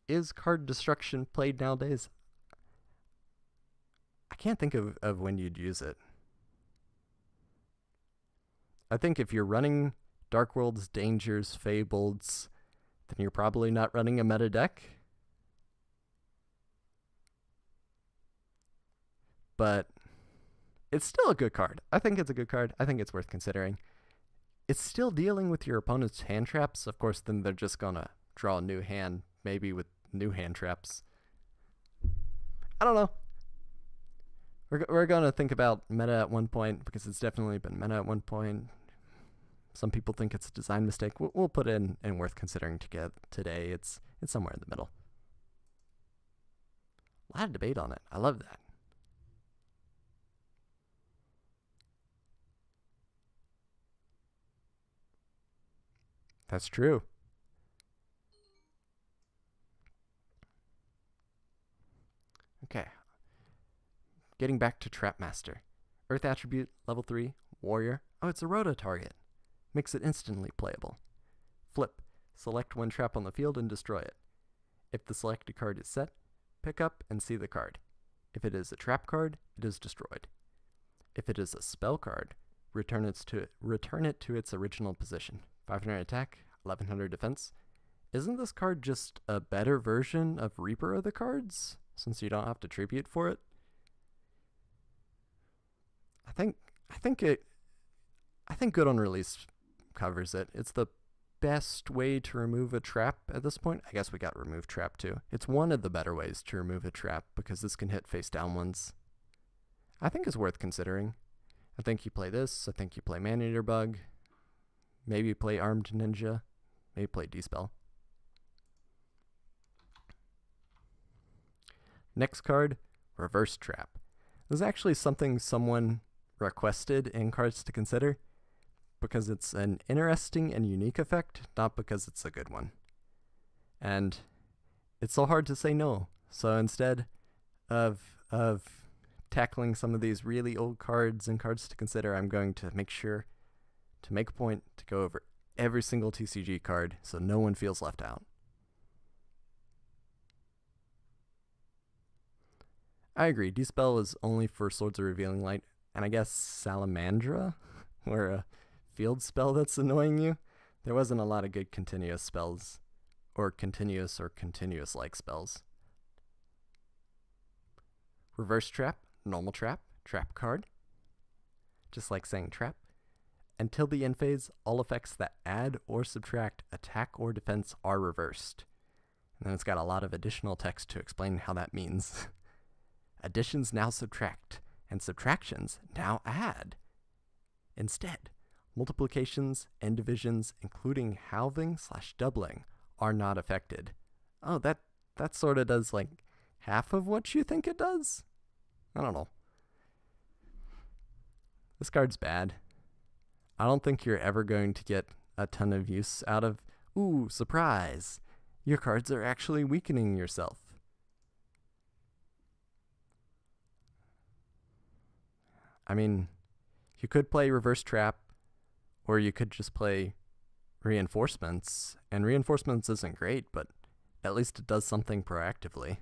Is Card Destruction played nowadays? I can't think of when you'd use it. I think if you're running Dark Worlds, Dangers, Fableds, then you're probably not running a meta deck. But it's still a good card. I think it's a good card. I think it's worth considering. It's still dealing with your opponent's hand traps. Of course, then they're just gonna draw a new hand, maybe with new hand traps. I don't know. We're gonna think about meta at one point because it's definitely been meta at one point. Some people think it's a design mistake. We'll put it in worth considering today. It's somewhere in the middle. A lot of debate on it. I love that. That's true. Okay. Getting back to Trapmaster. Earth attribute, level 3, warrior. Oh, it's a Rhoda target. Makes it instantly playable. Flip. Select one trap on the field and destroy it. If the selected card is set, pick up and see the card. If it is a trap card, it is destroyed. If it is a spell card, return it to its original position. 500 attack, 1100 defense. Isn't this card just a better version of Reaper of the Cards? since you don't have to tribute for it. I think good on release covers it. It's the best way to remove a trap at this point. I guess we got remove trap too. It's one of the better ways to remove a trap because this can hit face down ones. I think it's worth considering. I think you play this. I think you play Maneater Bug. Maybe play Armed Ninja. Maybe play D-Spell. Next card, Reverse Trap. This is actually something someone requested in cards to consider because it's an interesting and unique effect, not because it's a good one. And it's so hard to say no. So instead of tackling some of these really old cards and cards to consider, I'm going to make sure to make a point to go over every single TCG card so no one feels left out. I agree, D-Spell is only for Swords of Revealing Light, and I guess Salamandra, or a field spell that's annoying you. There wasn't a lot of good continuous spells, or continuous-like spells. Reverse Trap, Normal Trap, Trap card. Just like saying trap. Until the end phase, all effects that add or subtract attack or defense are reversed. And then it's got a lot of additional text to explain how that means. Additions now subtract, and subtractions now add. Instead, multiplications and divisions, including halving/doubling, are not affected. Oh, that sort of does like half of what you think it does? I don't know. This card's bad. I don't think you're ever going to get a ton of use out of, ooh, surprise, your cards are actually weakening yourself. I mean, you could play Reverse Trap, or you could just play Reinforcements, and Reinforcements isn't great, but at least it does something proactively.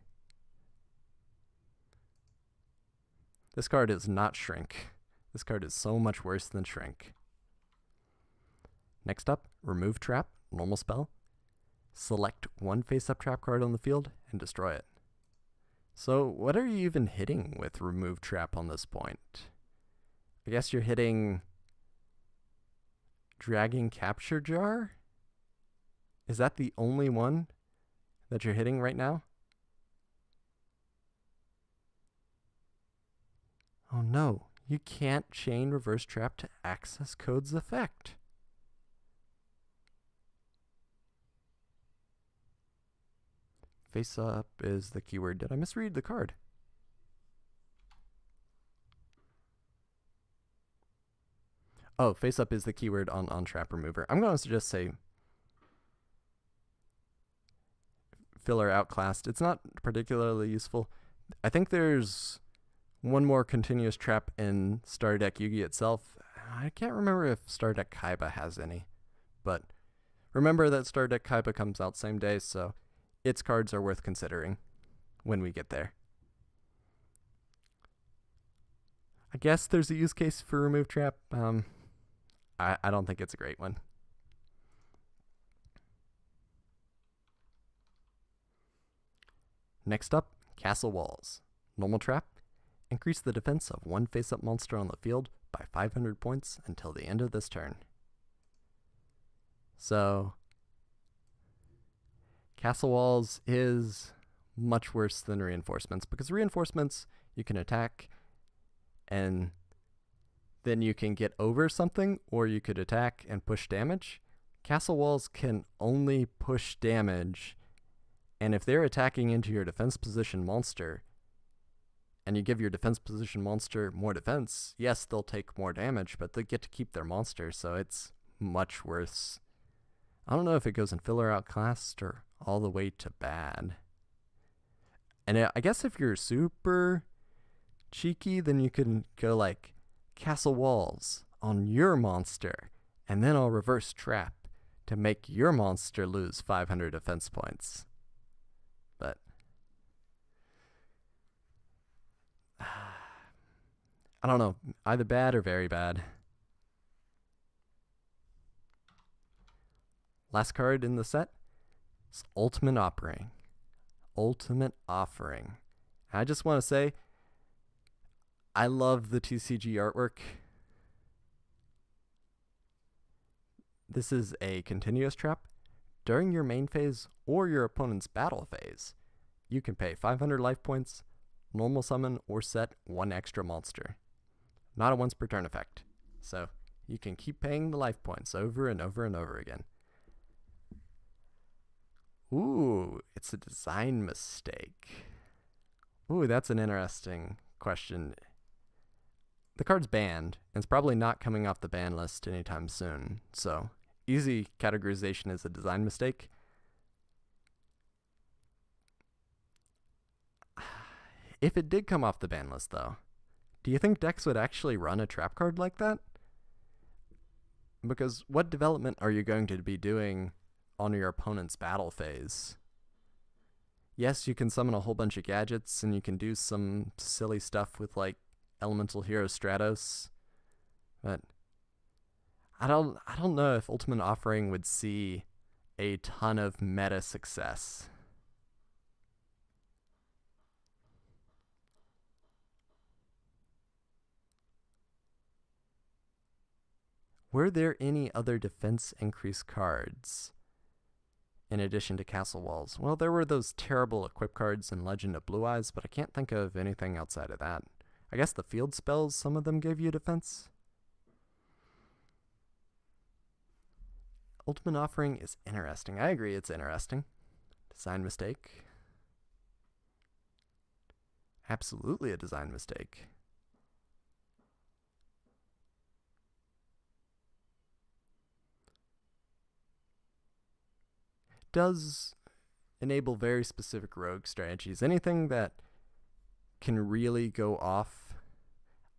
This card is not Shrink. This card is so much worse than Shrink. Next up, Remove Trap, Normal Spell. Select one face-up trap card on the field and destroy it. So what are you even hitting with Remove Trap on this point? I guess you're hitting Dragging Capture Jar? Is that the only one that you're hitting right now? Oh no, you can't chain Reverse Trap to Access Code's effect. Face up is the keyword. Did I misread the card? Oh, face up is the keyword on Trap Remover. I'm going to just say filler outclassed. It's not particularly useful. I think there's one more continuous trap in Star Deck Yugi itself. I can't remember if Star Deck Kaiba has any, but remember that Star Deck Kaiba comes out same day, so its cards are worth considering when we get there. I guess there's a use case for Remove Trap. I don't think it's a great one. Next up, Castle Walls. Normal Trap. Increase the defense of one face-up monster on the field by 500 points until the end of this turn. So, Castle Walls is much worse than Reinforcements, because Reinforcements, you can attack, and then you can get over something, or you could attack and push damage. Castle Walls can only push damage, and if they're attacking into your defense position monster, and you give your defense position monster more defense, yes, they'll take more damage, but they get to keep their monster, so it's much worse. I don't know if it goes in filler outclassed or all the way to bad. And I guess if you're super cheeky, then you can go like Castle Walls on your monster, and then I'll Reverse Trap to make your monster lose 500 defense points. But I don't know, either bad or very bad. Last card in the set is Ultimate Offering. Ultimate Offering. I just want to say, I love the TCG artwork. This is a continuous trap. During your main phase or your opponent's battle phase, you can pay 500 life points, normal summon, or set one extra monster. Not a once per turn effect. So you can keep paying the life points over and over and over again. Ooh, it's a design mistake. Ooh, that's an interesting question. The card's banned, and it's probably not coming off the ban list anytime soon, so easy categorization is a design mistake. If it did come off the ban list, though, do you think decks would actually run a trap card like that? Because what development are you going to be doing on your opponent's battle phase? Yes, you can summon a whole bunch of gadgets, and you can do some silly stuff with, like, Elemental Hero Stratos, but I don't know if Ultimate Offering would see a ton of meta success. Were there any other defense increase cards in addition to Castle Walls? Well, there were those terrible equip cards in Legend of Blue Eyes, but I can't think of anything outside of that. I guess the field spells, some of them gave you defense. Ultimate Offering is interesting. I agree it's interesting. Design mistake. Absolutely a design mistake. Does enable very specific rogue strategies. Anything that can really go off.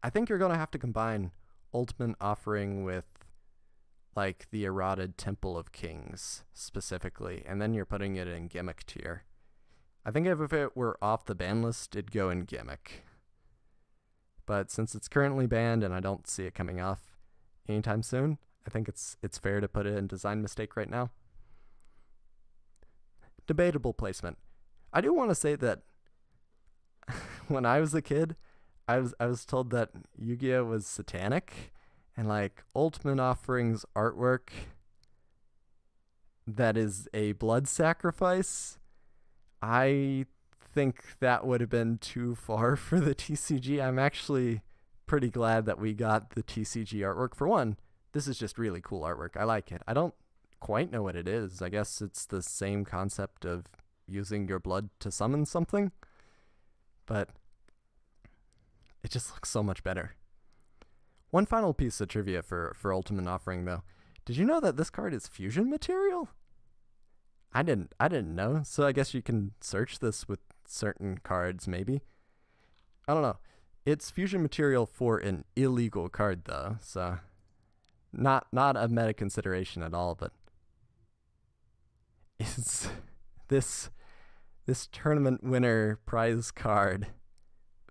I think you're going to have to combine Ultimate Offering with like the Eroded Temple of Kings specifically, and then you're putting it in gimmick tier. I think if it were off the ban list, it'd go in gimmick. But since it's currently banned and I don't see it coming off anytime soon, I think it's fair to put it in design mistake right now. Debatable placement. I do want to say that when I was a kid, I was told that Yu-Gi-Oh was satanic, and like Ultimate Offering's artwork that is a blood sacrifice, I think that would have been too far for the TCG. I'm actually pretty glad that we got the TCG artwork. For one, this is just really cool artwork. I like it. I don't quite know what it is. I guess it's the same concept of using your blood to summon something, but it just looks so much better. One final piece of trivia for Ultimate Offering, though. Did you know that this card is fusion material? I didn't know, so I guess you can search this with certain cards, maybe. I don't know. It's fusion material for an illegal card, though, so not a meta consideration at all, but is this tournament winner prize card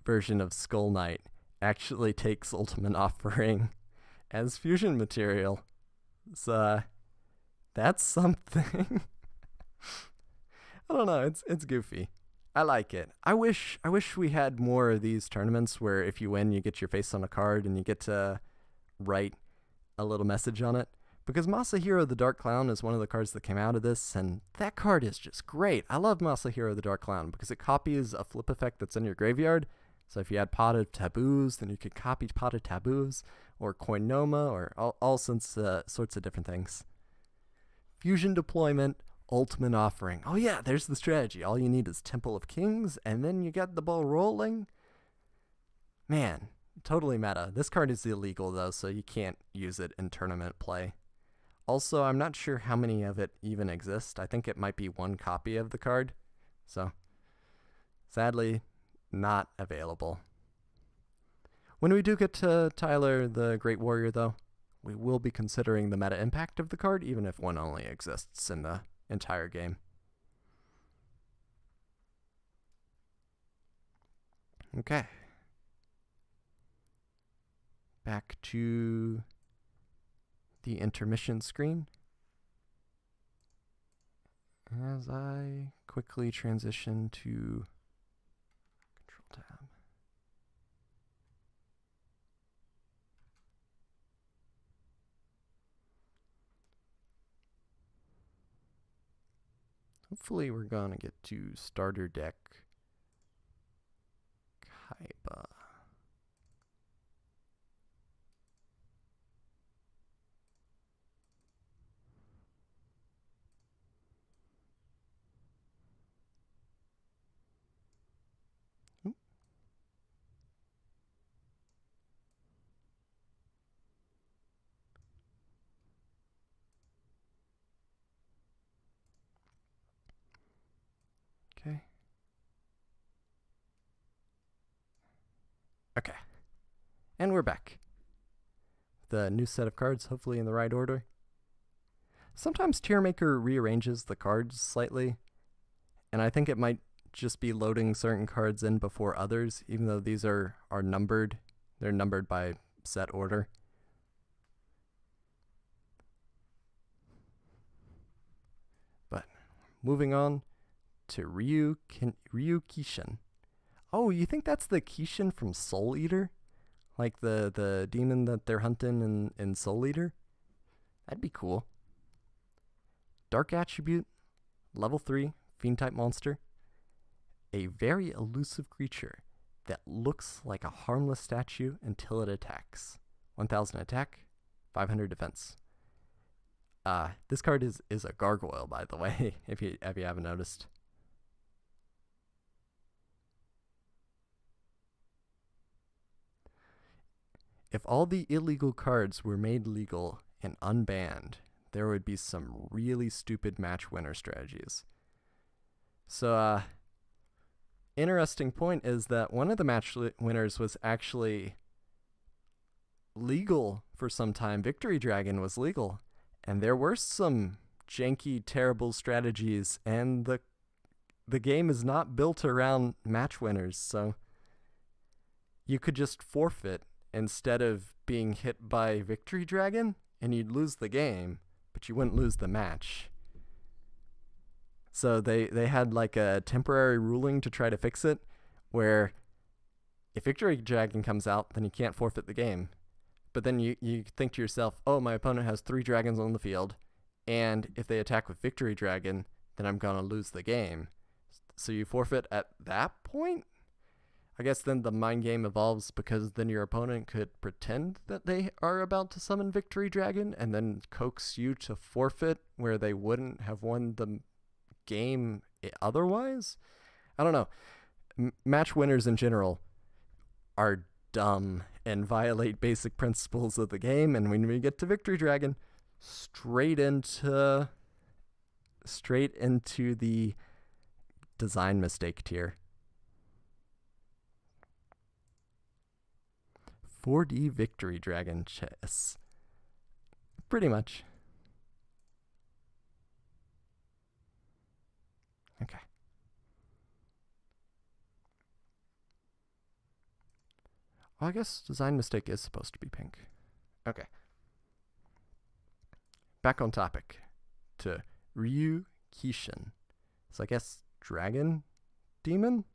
version of Skull Knight actually takes Ultimate Offering as fusion material. So that's something. I don't know, it's goofy. I like it. I wish we had more of these tournaments where if you win you get your face on a card and you get to write a little message on it. Because Masahiro the Dark Clown is one of the cards that came out of this, and that card is just great. I love Masahiro the Dark Clown because it copies a flip effect that's in your graveyard. So if you had Pot of Taboos, then you could copy Pot of Taboos, or Koinoma, or all sorts of different things. Fusion deployment, Ultimate Offering. Oh yeah, there's the strategy. All you need is Temple of Kings, and then you get the ball rolling. Man, totally meta. This card is illegal, though, so you can't use it in tournament play. Also, I'm not sure how many of it even exist. I think it might be one copy of the card. So, sadly, not available. When we do get to Tyler the Great Warrior, though, we will be considering the meta impact of the card, even if one only exists in the entire game. Okay. Back to the intermission screen. As I quickly transition to hopefully we're going to get to starter deck Kaiba. Okay. Okay. And we're back. The new set of cards, hopefully in the right order. Sometimes Tiermaker rearranges the cards slightly, and I think it might just be loading certain cards in before others, even though these are numbered. They're numbered by set order. But moving on to Ryu Kishin. Oh, you think that's the Kishin from Soul Eater? Like the demon that they're hunting in Soul Eater? That'd be cool. Dark Attribute, level 3, Fiend type monster. A very elusive creature that looks like a harmless statue until it attacks. 1000 attack, 500 defense. This card is a gargoyle, by the way, if you haven't noticed. If all the illegal cards were made legal and unbanned, there would be some really stupid match winner strategies. So, interesting point is that one of the match winners was actually legal for some time. Victory Dragon was legal, and there were some janky, terrible strategies, and the game is not built around match winners, so you could just forfeit instead of being hit by Victory Dragon, and you'd lose the game, but you wouldn't lose the match. So they had like a temporary ruling to try to fix it, where if Victory Dragon comes out, then you can't forfeit the game. But then you think to yourself, oh, my opponent has 3 dragons on the field, and if they attack with Victory Dragon, then I'm going to lose the game. So you forfeit at that point? I guess then the mind game evolves, because then your opponent could pretend that they are about to summon Victory Dragon and then coax you to forfeit where they wouldn't have won the game otherwise. I don't know. Match winners in general are dumb and violate basic principles of the game, and when we get to Victory Dragon, straight into the design mistake tier. 4D Victory Dragon chess. Pretty much. Okay. Well, I guess design mistake is supposed to be pink. Okay. Back on topic to Ryu Kishin. So I guess dragon demon?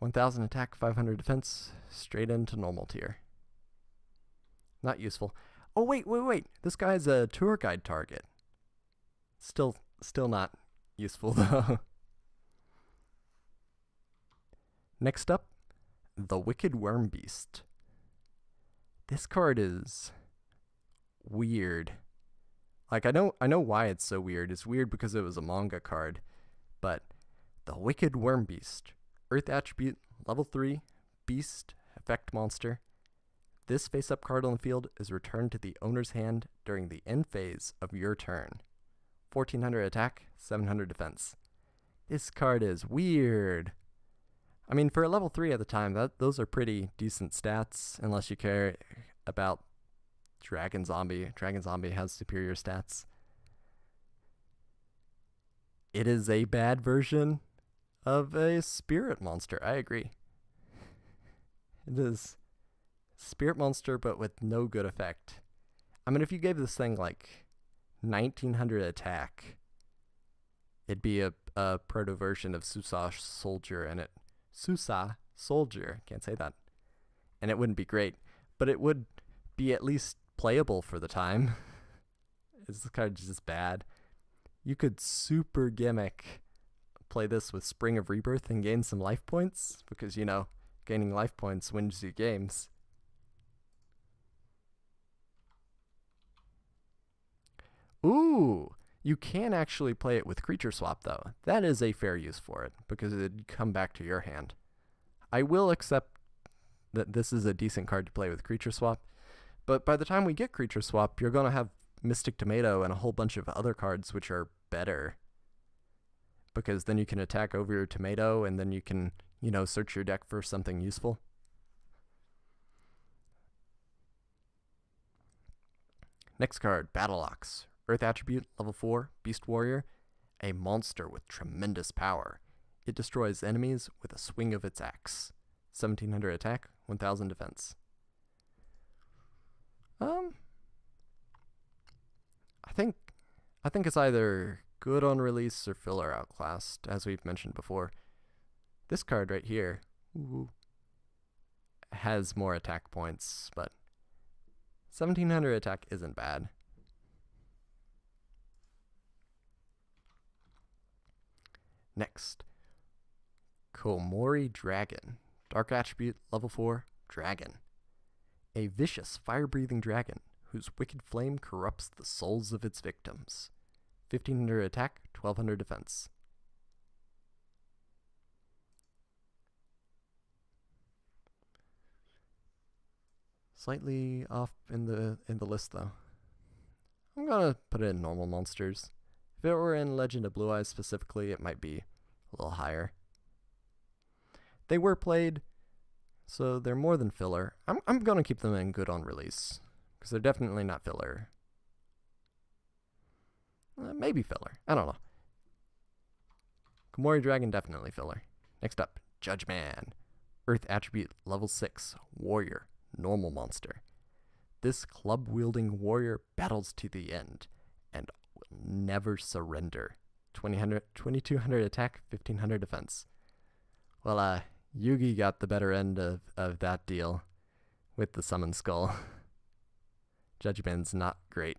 $1,000 attack, 500 defense, straight into normal tier. Not useful. Oh, wait. This guy's a tour guide target. Still not useful, though. Next up, the Wicked Worm Beast. This card is weird. Like, I know why it's so weird. It's weird because it was a manga card. But the Wicked Worm Beast. Earth Attribute, level 3, Beast, effect monster. This face-up card on the field is returned to the owner's hand during the end phase of your turn. 1400 attack, 700 defense. This card is weird. I mean, for a level 3 at the time, those are pretty decent stats, unless you care about Dragon Zombie. Dragon Zombie has superior stats. It is a bad version of a spirit monster. I agree. It is spirit monster, but with no good effect. I mean, if you gave this thing like 1900 attack, it'd be a proto version of Susa Soldier, and can't say that, and it wouldn't be great, but it would be at least playable for the time. This card is just bad. You could super gimmick play this with Spring of Rebirth and gain some life points, because, you know, gaining life points wins you games. Ooh, you can actually play it with creature swap, though. That is a fair use for it, because it'd come back to your hand. I will accept that this is a decent card to play with creature swap, but by the time we get creature swap, you're going to have Mystic Tomato and a whole bunch of other cards which are better, because then you can attack over your tomato, and then you can, you know, search your deck for something useful. Next card, Battle Ox. Earth Attribute, level 4, Beast Warrior. A monster with tremendous power. It destroys enemies with a swing of its axe. 1700 attack, 1000 defense. I think it's either good on release or filler outclassed, as we've mentioned before. This card right here has more attack points, but 1700 attack isn't bad. Next, Komori Dragon. Dark Attribute, level 4, Dragon. A vicious, fire-breathing dragon whose wicked flame corrupts the souls of its victims. 1500 attack, 1200 defense. Slightly off in the list, though. I'm gonna put it in normal monsters. If it were in Legend of Blue Eyes specifically, it might be a little higher. They were played, so they're more than filler. I'm gonna keep them in good on release, because they're definitely not filler. Maybe filler. I don't know. Komori Dragon, definitely filler. Next up, Judge Man. Earth Attribute, level 6, Warrior, normal monster. This club-wielding warrior battles to the end and will never surrender. 2200 attack, 1500 defense. Well, Yugi got the better end of that deal with the Summon Skull. Judge Man's not great.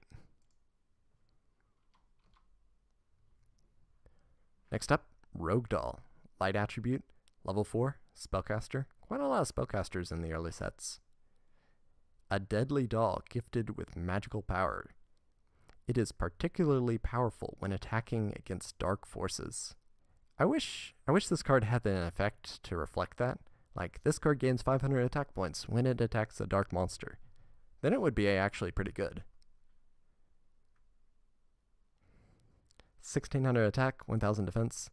Next up, Rogue Doll. Light Attribute, level 4, Spellcaster. Quite a lot of Spellcasters in the early sets. A deadly doll gifted with magical power. It is particularly powerful when attacking against dark forces. I wish this card had an effect to reflect that. Like, this card gains 500 attack points when it attacks a dark monster. Then it would be actually pretty good. 1600 attack, 1000 defense.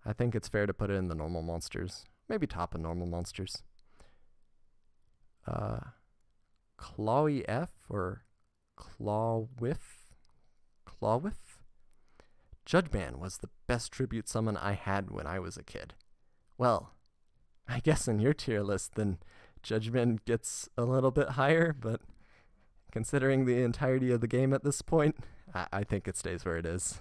I think it's fair to put it in the normal monsters. Maybe top of normal monsters. Clawy F or Clawwith? Judgeman was the best tribute summon I had when I was a kid. Well, I guess in your tier list, then Judgeman gets a little bit higher, but considering the entirety of the game at this point, I think it stays where it is.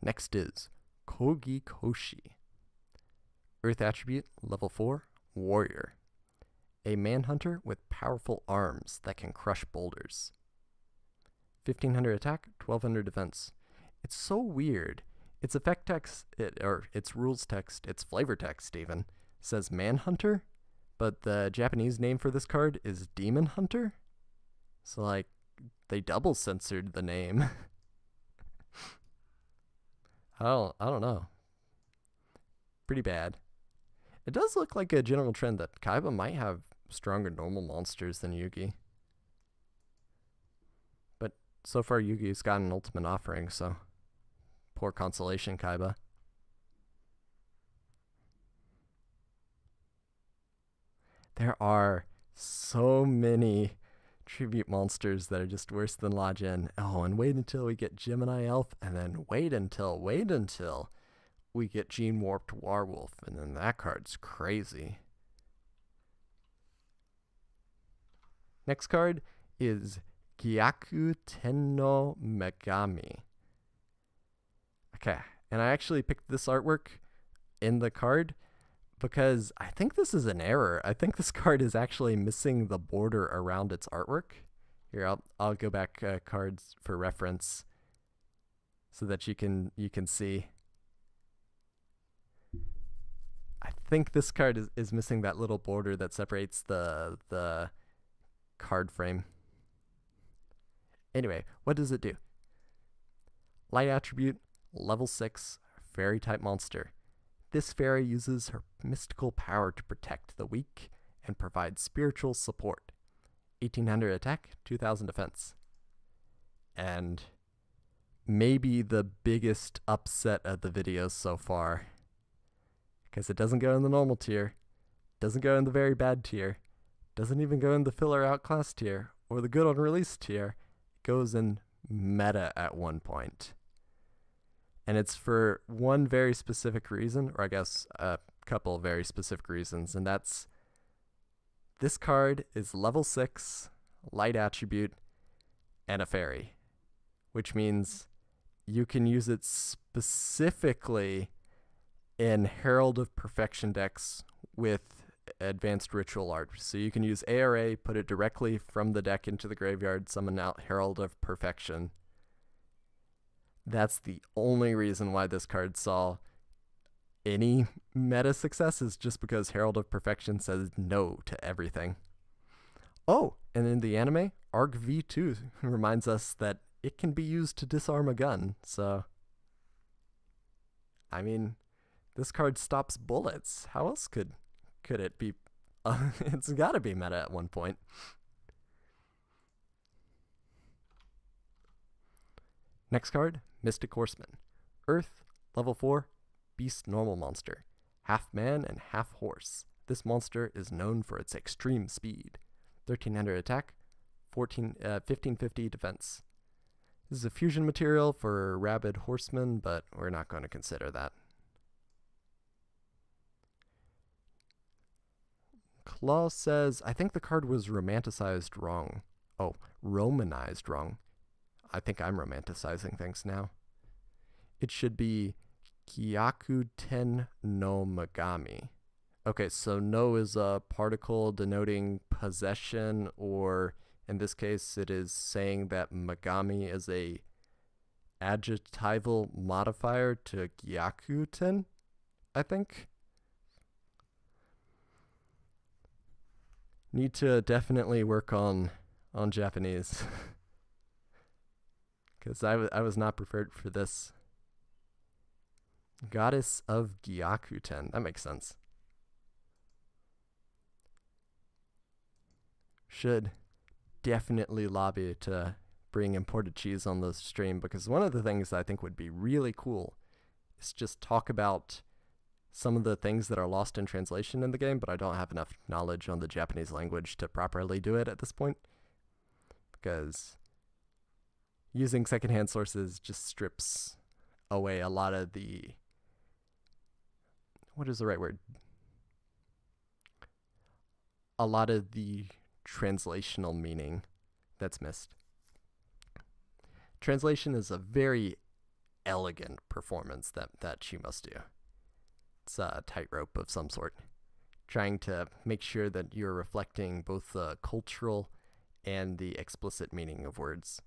Next is Kogi Koshi. Earth Attribute, level 4, Warrior. A manhunter with powerful arms that can crush boulders. 1500 attack, 1200 defense. It's so weird. Its effect text, its rules text, its flavor text even, says Manhunter, but the Japanese name for this card is Demon Hunter. So, like, they double censored the name. I don't know. Pretty bad. It does look like a general trend that Kaiba might have stronger normal monsters than Yugi. But so far Yugi's got an ultimate offering, so poor consolation, Kaiba. There are so many tribute monsters that are just worse than Lajin. Oh, and wait until we get Gemini Elf, and then wait until we get Gene Warped Warwolf, and then that card's crazy. Next card is Gyaku Tenno Megami. Okay, and I actually picked this artwork in the card because I think this is an error. I think this card is actually missing the border around its artwork. Here, I'll go back cards for reference so that you can see. I think this card is missing that little border that separates the card frame. Anyway, what does it do? Light attribute, level 6, fairy type monster. This fairy uses her mystical power to protect the weak and provide spiritual support. 1800 attack, 2000 defense. And maybe the biggest upset of the video so far, because it doesn't go in the normal tier, doesn't go in the very bad tier, doesn't even go in the filler outclass tier or the good on release tier. It goes in meta at one point. And it's for one very specific reason, or I guess a couple very specific reasons, and that's this card is level 6, light attribute, and a fairy, which means you can use it specifically in Herald of Perfection decks with advanced ritual art. So you can use ARA, put it directly from the deck into the graveyard, summon out Herald of Perfection. That's the only reason why this card saw any meta success, is just because Herald of Perfection says no to everything. Oh, and in the anime, Arc V2 reminds us that it can be used to disarm a gun. So, I mean, this card stops bullets. How else could it be? It's got to be meta at one point. Next card, Mystic Horseman. Earth, level 4, beast normal monster. Half man and half horse. This monster is known for its extreme speed. 1300 attack, 1550 defense. This is a fusion material for rabid horsemen, but we're not going to consider that. Claw says, I think the card was romanticized wrong. Oh, romanized wrong. I think I'm romanticizing things now. It should be Gyakuten no Megami. Okay, so no is a particle denoting possession, or in this case it is saying that Megami is a adjectival modifier to Gyakuten, I think. Need to definitely work on Japanese. Because I was not prepared for this. Goddess of Gyakuten. That makes sense. Should definitely lobby to bring imported cheese on the stream, because one of the things I think would be really cool is just talk about some of the things that are lost in translation in the game, but I don't have enough knowledge on the Japanese language to properly do it at this point. Because using secondhand sources just strips away a lot of the... What is the right word? A lot of the translational meaning that's missed. Translation is a very elegant performance that she must do. It's a tightrope of some sort, trying to make sure that you're reflecting both the cultural and the explicit meaning of words.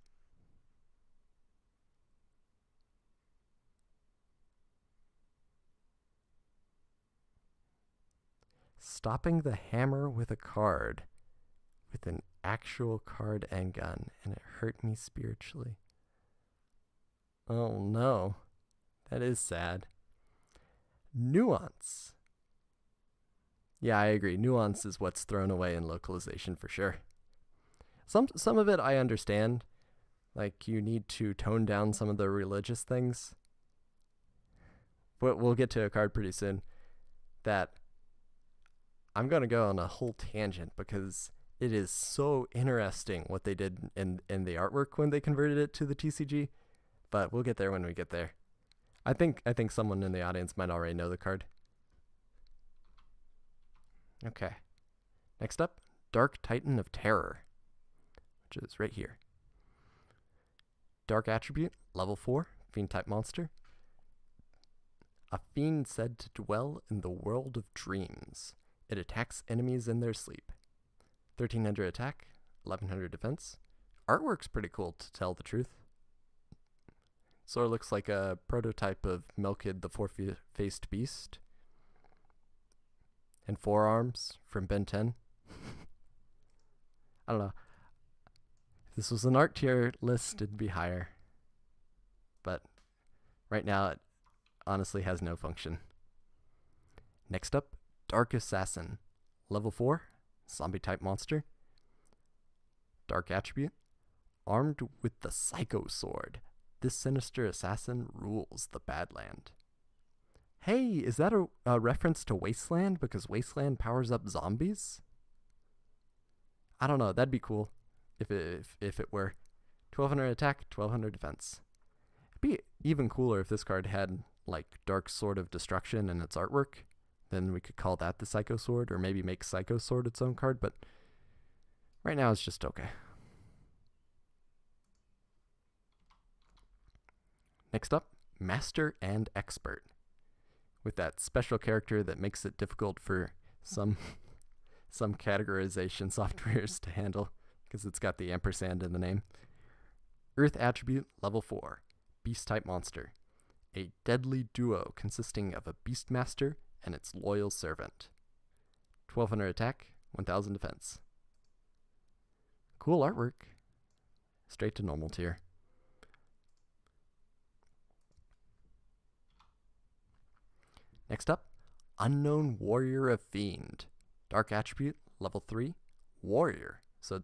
Stopping the hammer with a card, with an actual card and gun, and it hurt me spiritually. Oh no, that is sad. Nuance. Yeah, I agree. Nuance is what's thrown away in localization for sure. Some of it I understand. Like, you need to tone down some of the religious things. But we'll get to a card pretty soon that I'm going to go on a whole tangent, because it is so interesting what they did in the artwork when they converted it to the TCG. But we'll get there when we get there. I think someone in the audience might already know the card. Okay. Next up, Dark Titan of Terror, which is right here. Dark attribute, level 4, Fiend type monster. A fiend said to dwell in the world of dreams. It attacks enemies in their sleep. 1300 attack, 1100 defense. Artwork's pretty cool, to tell the truth. Sort of looks like a prototype of Melkid the Four-Faced Beast. And Forearms from Ben 10. I don't know. If this was an art tier list, it'd be higher. But right now, it honestly has no function. Next up, Dark Assassin. Level 4, zombie type monster. Dark attribute. Armed with the Psycho Sword, this sinister assassin rules the Badland. Hey, is that a reference to Wasteland because Wasteland powers up zombies? I don't know, that'd be cool if it were. 1200 attack, 1200 defense. It'd be even cooler if this card had like Dark Sword of Destruction in its artwork. Then we could call that the Psycho Sword, or maybe make Psycho Sword its own card, but right now it's just okay. Next up, Master and Expert. With that special character that makes it difficult for some categorization softwares to handle, because it's got the ampersand in the name. Earth attribute, level 4, Beast type monster. A deadly duo consisting of a Beastmaster and its loyal servant. 1200 attack, 1000 defense. Cool artwork. Straight to normal tier. Next up, Unknown Warrior of Fiend. Dark attribute, level 3, Warrior. So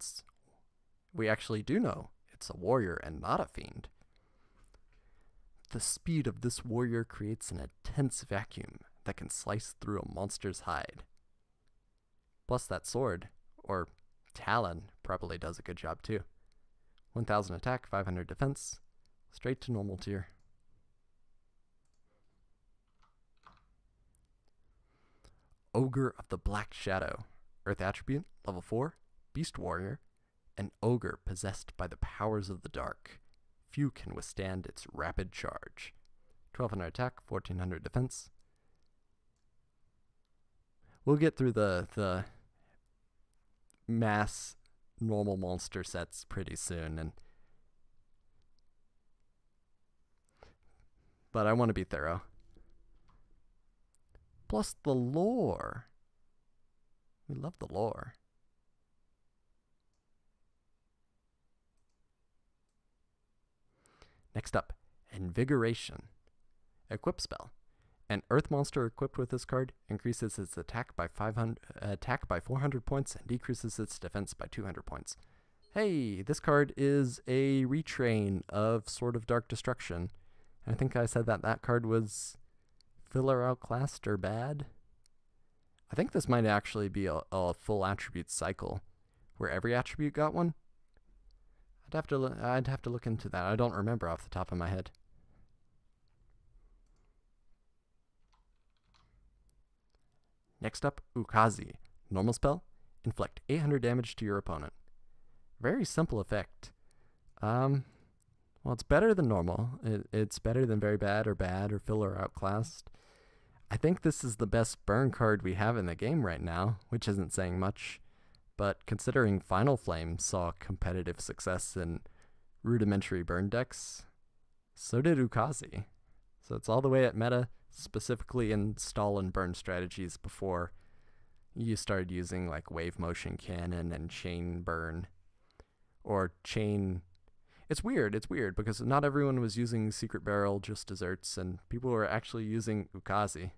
we actually do know it's a warrior and not a fiend. The speed of this warrior creates an intense vacuum that can slice through a monster's hide. Plus that sword, or talon, probably does a good job too. 1000 attack, 500 defense, straight to normal tier. Ogre of the Black Shadow. Earth attribute, level 4, Beast Warrior, an ogre possessed by the powers of the dark. Few can withstand its rapid charge. 1200 attack, 1400 defense. We'll get through the mass normal monster sets pretty soon, but I want to be thorough. Plus the lore. We love the lore. Next up, Invigoration. Equip spell. An earth monster equipped with this card increases its attack by 400 points and decreases its defense by 200 points. Hey, this card is a retrain of Sword of Dark Destruction. I think I said that card was filler outclassed or bad. I think this might actually be a full attribute cycle where every attribute got one. I'd have to look into that. I don't remember off the top of my head. Next up, Ukazi. Normal spell. Inflict 800 damage to your opponent. Very simple effect. Well, it's better than normal. It's better than very bad or filler outclassed. I think this is the best burn card we have in the game right now, which isn't saying much. But considering Final Flame saw competitive success in rudimentary burn decks, so did Ukazi. So it's all the way at meta, specifically in stall and burn strategies before you started using like wave motion cannon and chain burn. Or chain... It's weird because not everyone was using Secret Barrel, just desserts, and people were actually using Ukazi.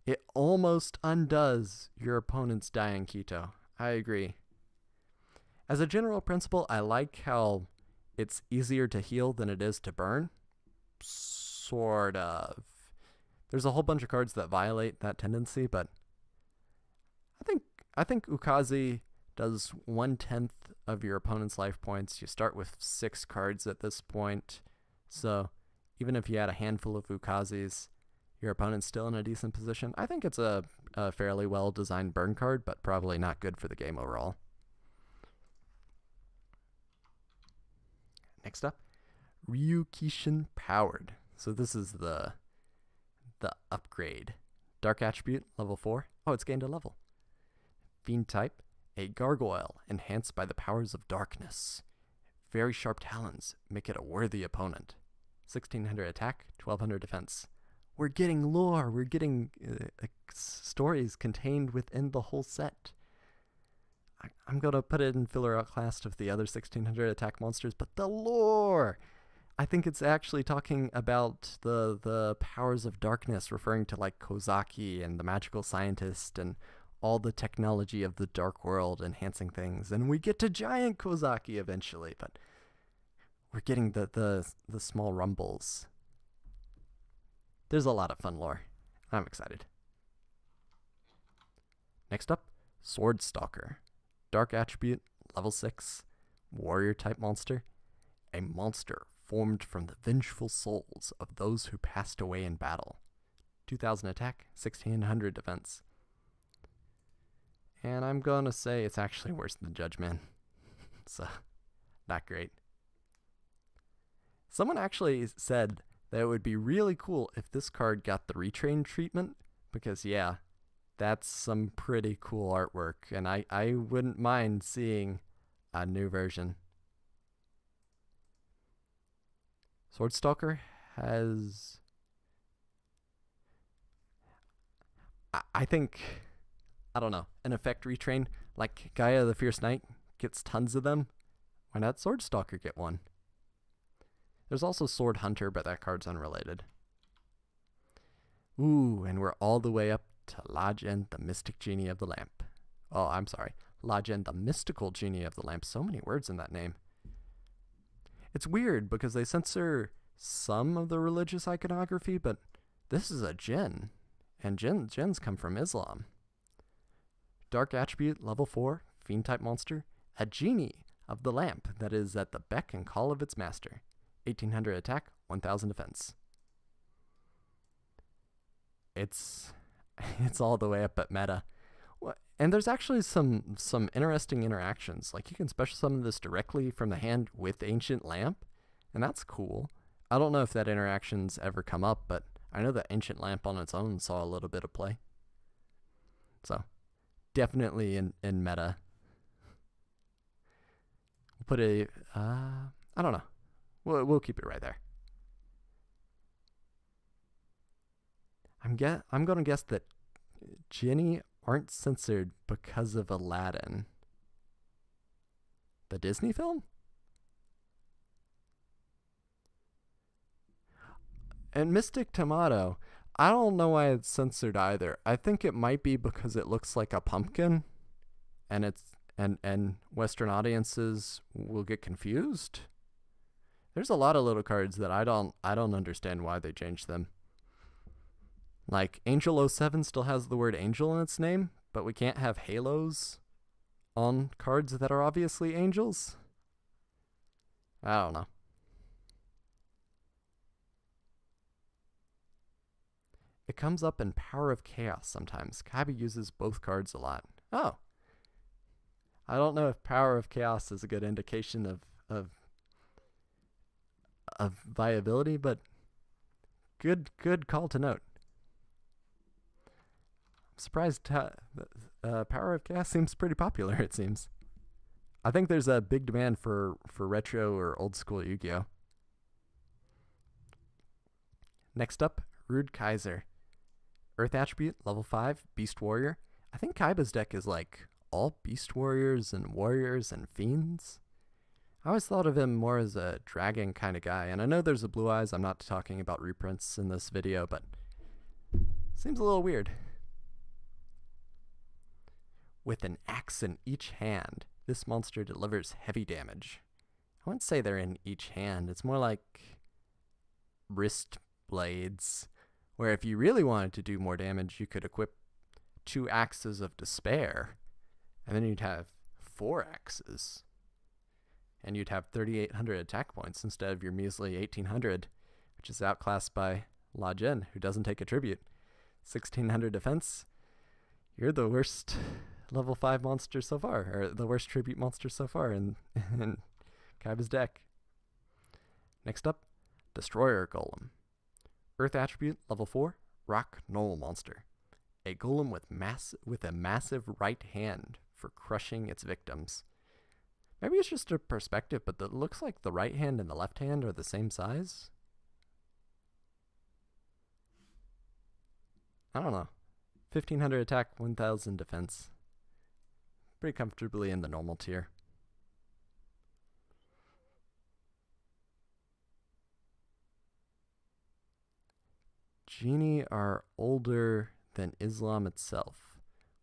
It almost undoes your opponent's dying Keto. I agree. As a general principle, I like how it's easier to heal than it is to burn. Sort of. There's a whole bunch of cards that violate that tendency, but I think Ukazi does 1/10 of your opponent's life points. You start with 6 cards at this point, so even if you had a handful of Ukazis, your opponent's still in a decent position. I think it's a fairly well-designed burn card, but probably not good for the game overall. Next up, Ryukishin Powered. So this is the upgrade. Dark Attribute, level 4. Oh, it's gained a level. Fiend type, a gargoyle, enhanced by the powers of darkness. Very sharp talons, make it a worthy opponent. 1600 attack, 1200 defense. We're getting lore, we're getting stories contained within the whole set. I'm going to put it in filler outclassed of the other 1600 attack monsters, but the lore! I think it's actually talking about the powers of darkness, referring to like Kozaki and the magical scientist and all the technology of the dark world enhancing things. And we get to giant Kozaki eventually, but we're getting the small rumbles. There's a lot of fun lore. I'm excited. Next up, Sword Stalker. Dark Attribute, level 6, warrior type monster. A monster formed from the vengeful souls of those who passed away in battle. 2000 attack, 1600 defense. And I'm gonna say it's actually worse than Judgment. So, not great. Someone actually said that it would be really cool if this card got the retrain treatment, because yeah, that's some pretty cool artwork, and I wouldn't mind seeing a new version. Swordstalker has... I think, I don't know, an effect retrain, like Gaia the Fierce Knight gets tons of them. Why not Swordstalker get one? There's also Sword Hunter, but that card's unrelated. Ooh, and we're all the way up to Lajen, the Mystic Genie of the Lamp. Oh, I'm sorry. Lajen, the Mystical Genie of the Lamp. So many words in that name. It's weird because they censor some of the religious iconography, but this is a djinn, and djinns come from Islam. Dark Attribute, level 4, Fiend type monster. A genie of the lamp that is at the beck and call of its master. 1800 attack, 1000 defense. It's all the way up at meta. And there's actually some interesting interactions. Like, you can special summon this directly from the hand with Ancient Lamp, and that's cool. I don't know if that interaction's ever come up, but I know that Ancient Lamp on its own saw a little bit of play. So, definitely in meta. We'll put a, I don't know. We'll keep it right there. I'm gonna guess that Ginny aren't censored because of Aladdin. The Disney film? And Mystic Tomato, I don't know why it's censored either. I think it might be because it looks like a pumpkin, and and Western audiences will get confused. There's a lot of little cards that I don't understand why they changed them. Like, Angel 07 still has the word angel in its name, but we can't have halos on cards that are obviously angels? I don't know. It comes up in Power of Chaos sometimes. Kaga uses both cards a lot. Oh. I don't know if Power of Chaos is a good indication of viability, but good call to note. I'm surprised Power of Chaos seems pretty popular, it seems. I think there's a big demand for retro or old school Yu-Gi-Oh! Next up, Rude Kaiser. Earth Attribute, level 5, Beast Warrior. I think Kaiba's deck is like all Beast Warriors and Fiends. I always thought of him more as a dragon kind of guy, and I know there's a Blue Eyes. I'm not talking about reprints in this video, but seems a little weird. With an axe in each hand, this monster delivers heavy damage. I wouldn't say they're in each hand. It's more like wrist blades, where if you really wanted to do more damage, you could equip 2 axes of despair, and then you'd have 4 axes. And you'd have 3,800 attack points instead of your measly 1,800, which is outclassed by La Jin, who doesn't take a tribute. 1,600 defense. You're the worst level 5 monster so far, or the worst tribute monster so far in Kaiba's deck. Next up, Destroyer Golem. Earth attribute, level 4, rock normal monster. A golem with a massive right hand for crushing its victims. Maybe it's just a perspective, but it looks like the right hand and the left hand are the same size. I don't know. 1500 attack, 1000 defense. Pretty comfortably in the normal tier. Genie are older than Islam itself,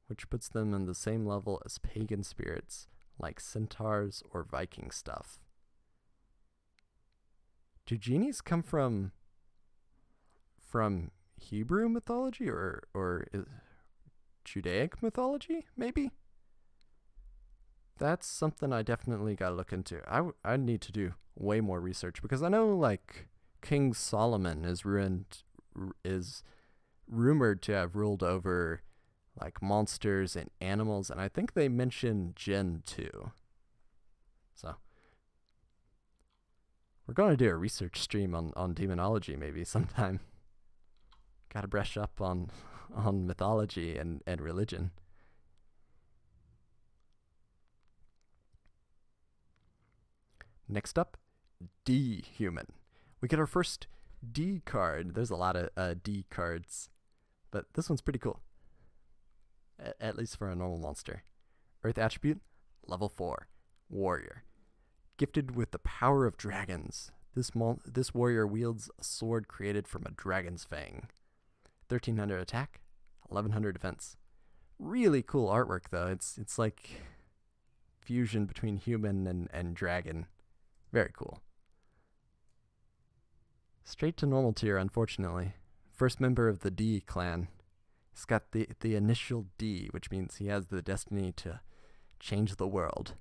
which puts them in the same level as pagan spirits, like centaurs or Viking stuff. Do genies come from Hebrew mythology or Judaic mythology, maybe? That's something I definitely gotta look into. I need to do way more research, because I know, like, King Solomon is rumored to have ruled over, like, monsters and animals, and I think they mention Jinn too. So we're going to do a research stream on demonology maybe sometime. Gotta brush up on mythology and religion. Next up, D human. We get our first D card. There's a lot of D cards, but this one's pretty cool. At least for a normal monster. Earth attribute, level 4, warrior. Gifted with the power of dragons, this warrior wields a sword created from a dragon's fang. 1300 attack, 1100 defense. Really cool artwork though. It's like fusion between human and dragon. Very cool. Straight to normal tier, unfortunately. First member of the D clan. He's got the initial D, which means he has the destiny to change the world.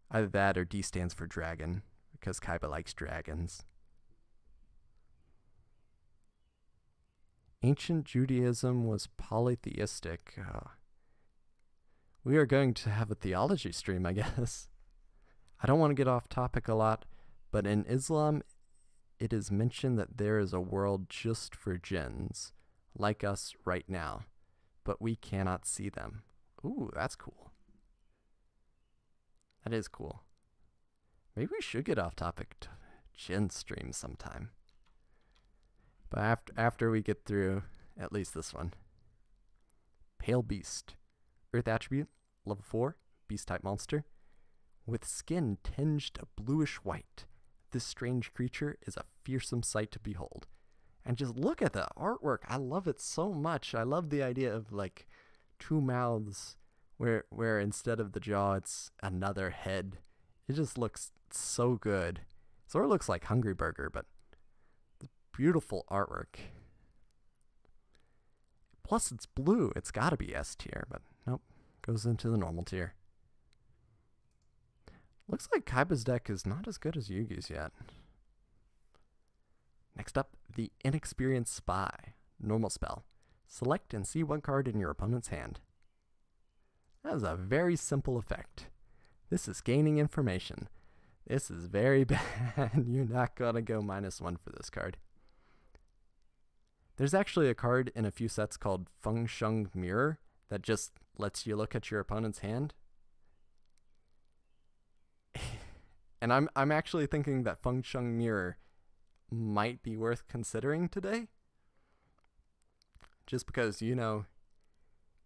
Either that or D stands for dragon, because Kaiba likes dragons. Ancient Judaism was polytheistic. We are going to have a theology stream, I guess. I don't want to get off topic a lot, but in Islam, it is mentioned that there is a world just for jinns, like us right now, but we cannot see them. Ooh, that's cool. That is cool. Maybe we should get off topic to jinn stream sometime. But after we get through at least this one. Pale Beast. Earth attribute, level 4, beast type monster. With skin tinged a bluish white, this strange creature is a fearsome sight to behold. And just look at the artwork. I love it so much. I love the idea of, like, two mouths where instead of the jaw, it's another head. It just looks so good. Sort of looks like Hungry Burger, but beautiful artwork. Plus, it's blue. It's got to be S tier, but nope. Goes into the normal tier. Looks like Kaiba's deck is not as good as Yugi's yet. Next up, the Inexperienced Spy. Normal spell. Select and see one card in your opponent's hand. That is a very simple effect. This is gaining information. This is very bad. You're not going to go -1 for this card. There's actually a card in a few sets called Feng Sheng Mirror that just lets you look at your opponent's hand. And I'm actually thinking that Feng Sheng Mirror might be worth considering today. Just because, you know,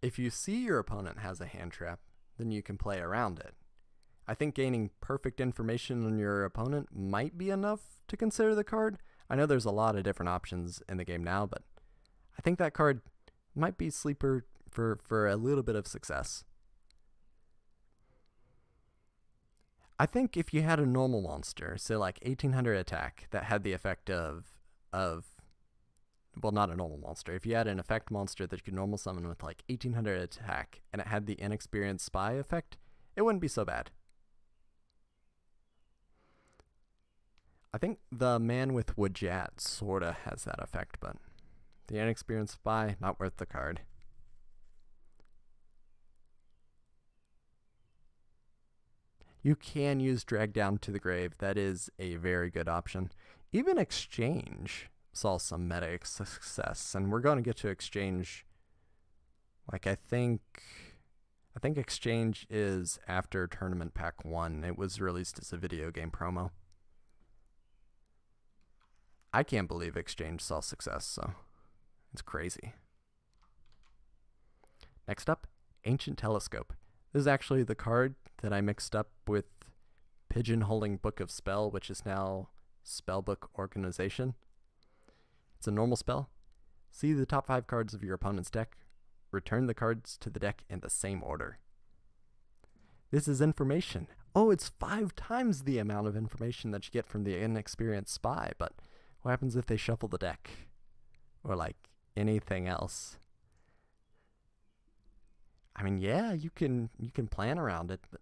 if you see your opponent has a hand trap, then you can play around it. I think gaining perfect information on your opponent might be enough to consider the card. I know there's a lot of different options in the game now, but I think that card might be sleeper for a little bit of success. I think if you had a normal monster, say like 1800 attack, that had the effect of well, not a normal monster. If you had an effect monster that you could normal summon with like 1800 attack, and it had the Inexperienced Spy effect, it wouldn't be so bad. I think the Man with Wajat sorta has that effect, but the Inexperienced Spy, not worth the card. You can use Drag Down to the Grave. That is a very good option. Even Exchange. saw some meta success, and we're going to get to exchange. Like, I think exchange is after Tournament Pack 1. It was released as a video game promo. I can't believe exchange saw success, so it's crazy. Next up, Ancient Telescope. This is actually the card that I mixed up with Pigeonholing Book of Spell, which is now Spellbook Organization. It's a normal spell. See the top 5 cards of your opponent's deck. Return the cards to the deck in the same order. This is information. Oh, it's 5 times the amount of information that you get from the inexperienced spy, but what happens if they shuffle the deck? Or like anything else? I mean, yeah, you can plan around it, but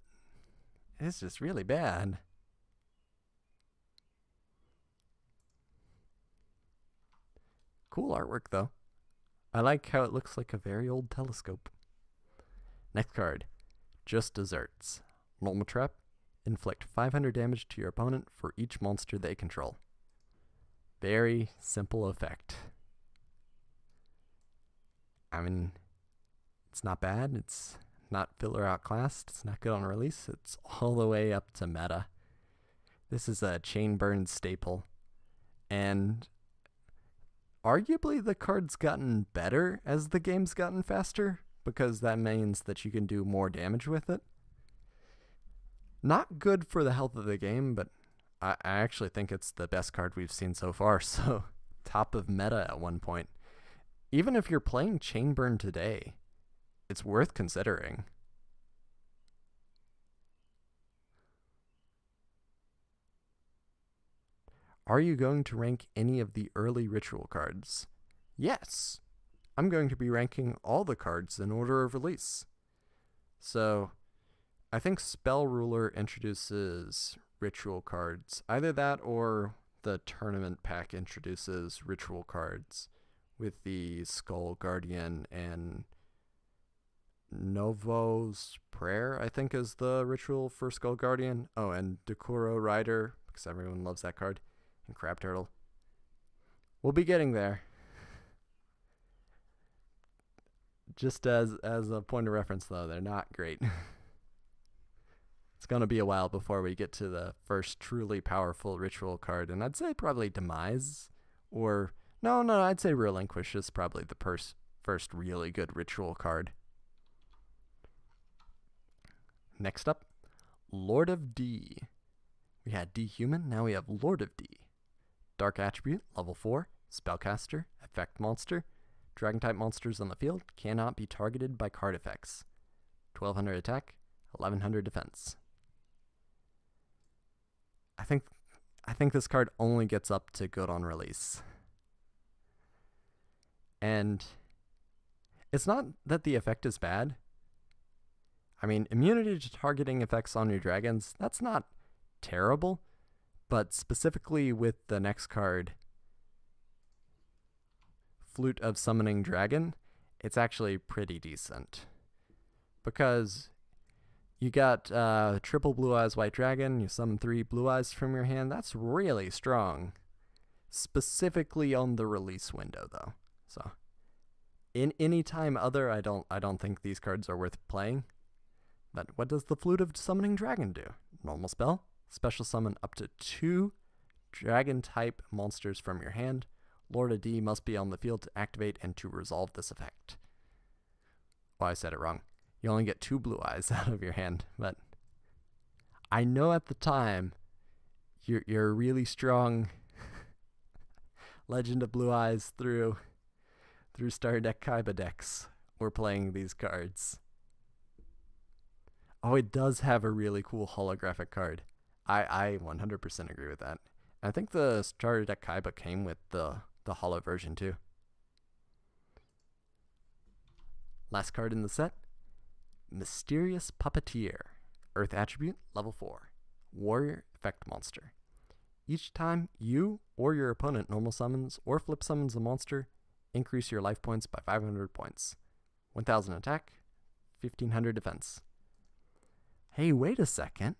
it's just really bad. Cool artwork, though. I like how it looks like a very old telescope. Next card, Just Desserts. Normal trap. Inflict 500 damage to your opponent for each monster they control. Very simple effect. I mean, it's not bad. It's not filler outclassed. It's not good on release. It's all the way up to meta. This is a chain burn staple. And arguably the card's gotten better as the game's gotten faster, because that means that you can do more damage with it. Not good for the health of the game, but I actually think it's the best card we've seen so far, so top of meta at one point. Even if you're playing Chain Burn today, it's worth considering. Are you going to rank any of the early ritual cards? Yes! I'm going to be ranking all the cards in order of release. So, I think Spell Ruler introduces ritual cards. Either that or the tournament pack introduces ritual cards with the Skull Guardian and Novo's Prayer, I think, is the ritual for Skull Guardian. Oh, and Dekuro Rider, because everyone loves that card, and Crab Turtle. We'll be getting there. Just as a point of reference, though, they're not great. It's going to be a while before we get to the first truly powerful ritual card, and I'd say probably Demise, or no, I'd say Relinquish is probably the first really good ritual card. Next up, Lord of D. We had D Human, now we have Lord of D. Dark Attribute, level 4, Spellcaster, Effect Monster. Dragon-type monsters on the field cannot be targeted by card effects. 1200 attack, 1100 defense. I think this card only gets up to good on release. And it's not that the effect is bad. I mean, immunity to targeting effects on your dragons, that's not terrible. But specifically with the next card, Flute of Summoning Dragon, it's actually pretty decent. Because you got triple Blue Eyes White Dragon, you summon 3 Blue Eyes from your hand. That's really strong. Specifically on the release window, though. So, in any time other, I don't think these cards are worth playing. But what does the Flute of Summoning Dragon do? Normal spell, special summon up to 2 dragon-type monsters from your hand. Lord of D must be on the field to activate and to resolve this effect. Oh, I said it wrong. You only get 2 Blue Eyes out of your hand, but I know at the time you're a really strong Legend of Blue Eyes through Star Deck Kaiba decks were playing these cards. Oh, it does have a really cool holographic card. I 100% agree with that. I think the Starter Deck Kaiba came with the holo version too. Last card in the set, Mysterious Puppeteer. Earth Attribute, level 4. Warrior Effect Monster. Each time you or your opponent normal summons or flip summons a monster, increase your life points by 500 points. 1000 attack, 1500 defense. Hey, wait a second.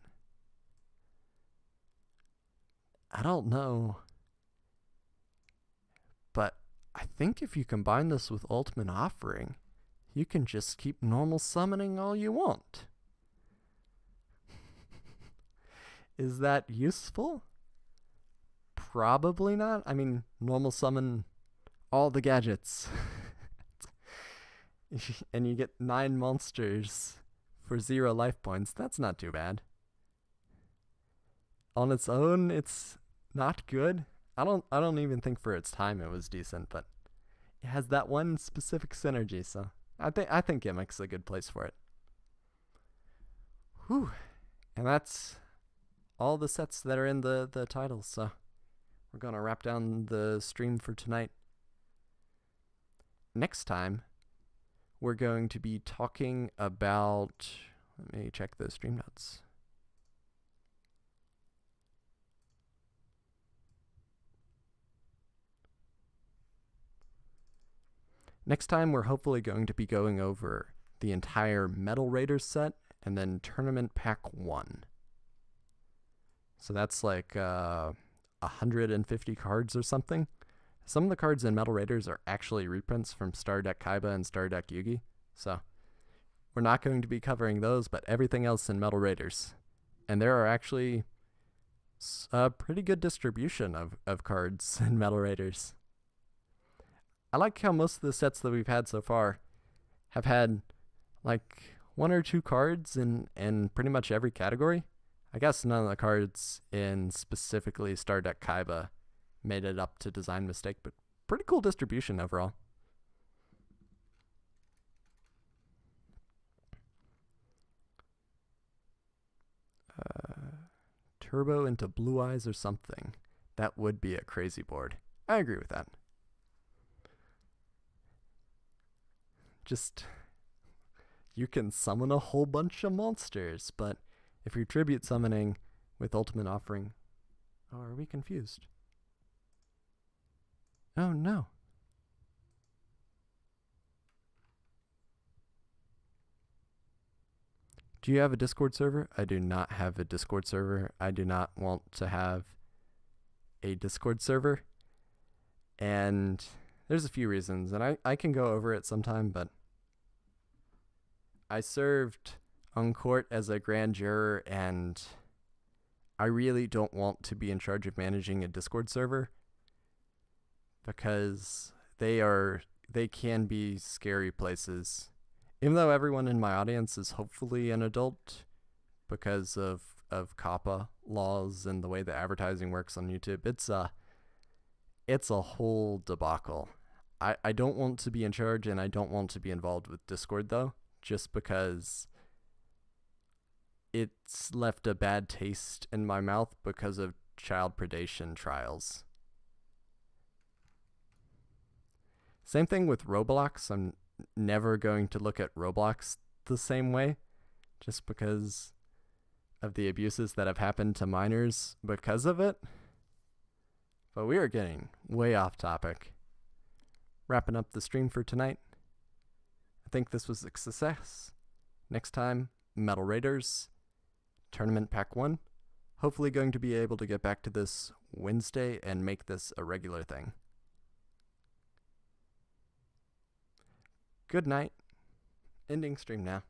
I don't know. But I think if you combine this with Ultimate Offering, you can just keep normal summoning all you want. Is that useful? Probably not. I mean, normal summon all the gadgets. And you get 9 monsters for 0 life points. That's not too bad. On its own, it's not good. I don't even think for its time it was decent, but it has that one specific synergy, so I think Gimmick's a good place for it. Whew. And that's all the sets that are in the titles, so we're going to wrap down the stream for tonight. Next time, we're going to be talking about... Let me check the stream notes. Next time, we're hopefully going to be going over the entire Metal Raiders set and then Tournament Pack 1. So that's like 150 cards or something. Some of the cards in Metal Raiders are actually reprints from Star Deck Kaiba and Star Deck Yugi. So we're not going to be covering those, but everything else in Metal Raiders. And there are actually a pretty good distribution of cards in Metal Raiders. I like how most of the sets that we've had so far have had like 1 or 2 cards in pretty much every category. I guess none of the cards in specifically Star Deck Kaiba made it up to design mistake, but pretty cool distribution overall. Turbo into Blue Eyes or something. That would be a crazy board. I agree with that. Just, you can summon a whole bunch of monsters, but if you're tribute summoning with Ultimate Offering... Oh, are we confused? Oh, no. Do you have a Discord server? I do not have a Discord server. I do not want to have a Discord server. And there's a few reasons, and I can go over it sometime, but I served on court as a grand juror, and I really don't want to be in charge of managing a Discord server because they can be scary places. Even though everyone in my audience is hopefully an adult because of COPPA laws and the way the advertising works on YouTube, it's a whole debacle. I don't want to be in charge, and I don't want to be involved with Discord, though, just because it's left a bad taste in my mouth because of child predation trials. Same thing with Roblox. I'm never going to look at Roblox the same way, just because of the abuses that have happened to minors because of it. But we are getting way off topic. Wrapping up the stream for tonight. I think this was a success. Next time, Metal Raiders, Tournament Pack 1. Hopefully going to be able to get back to this Wednesday and make this a regular thing. Good night. Ending stream now.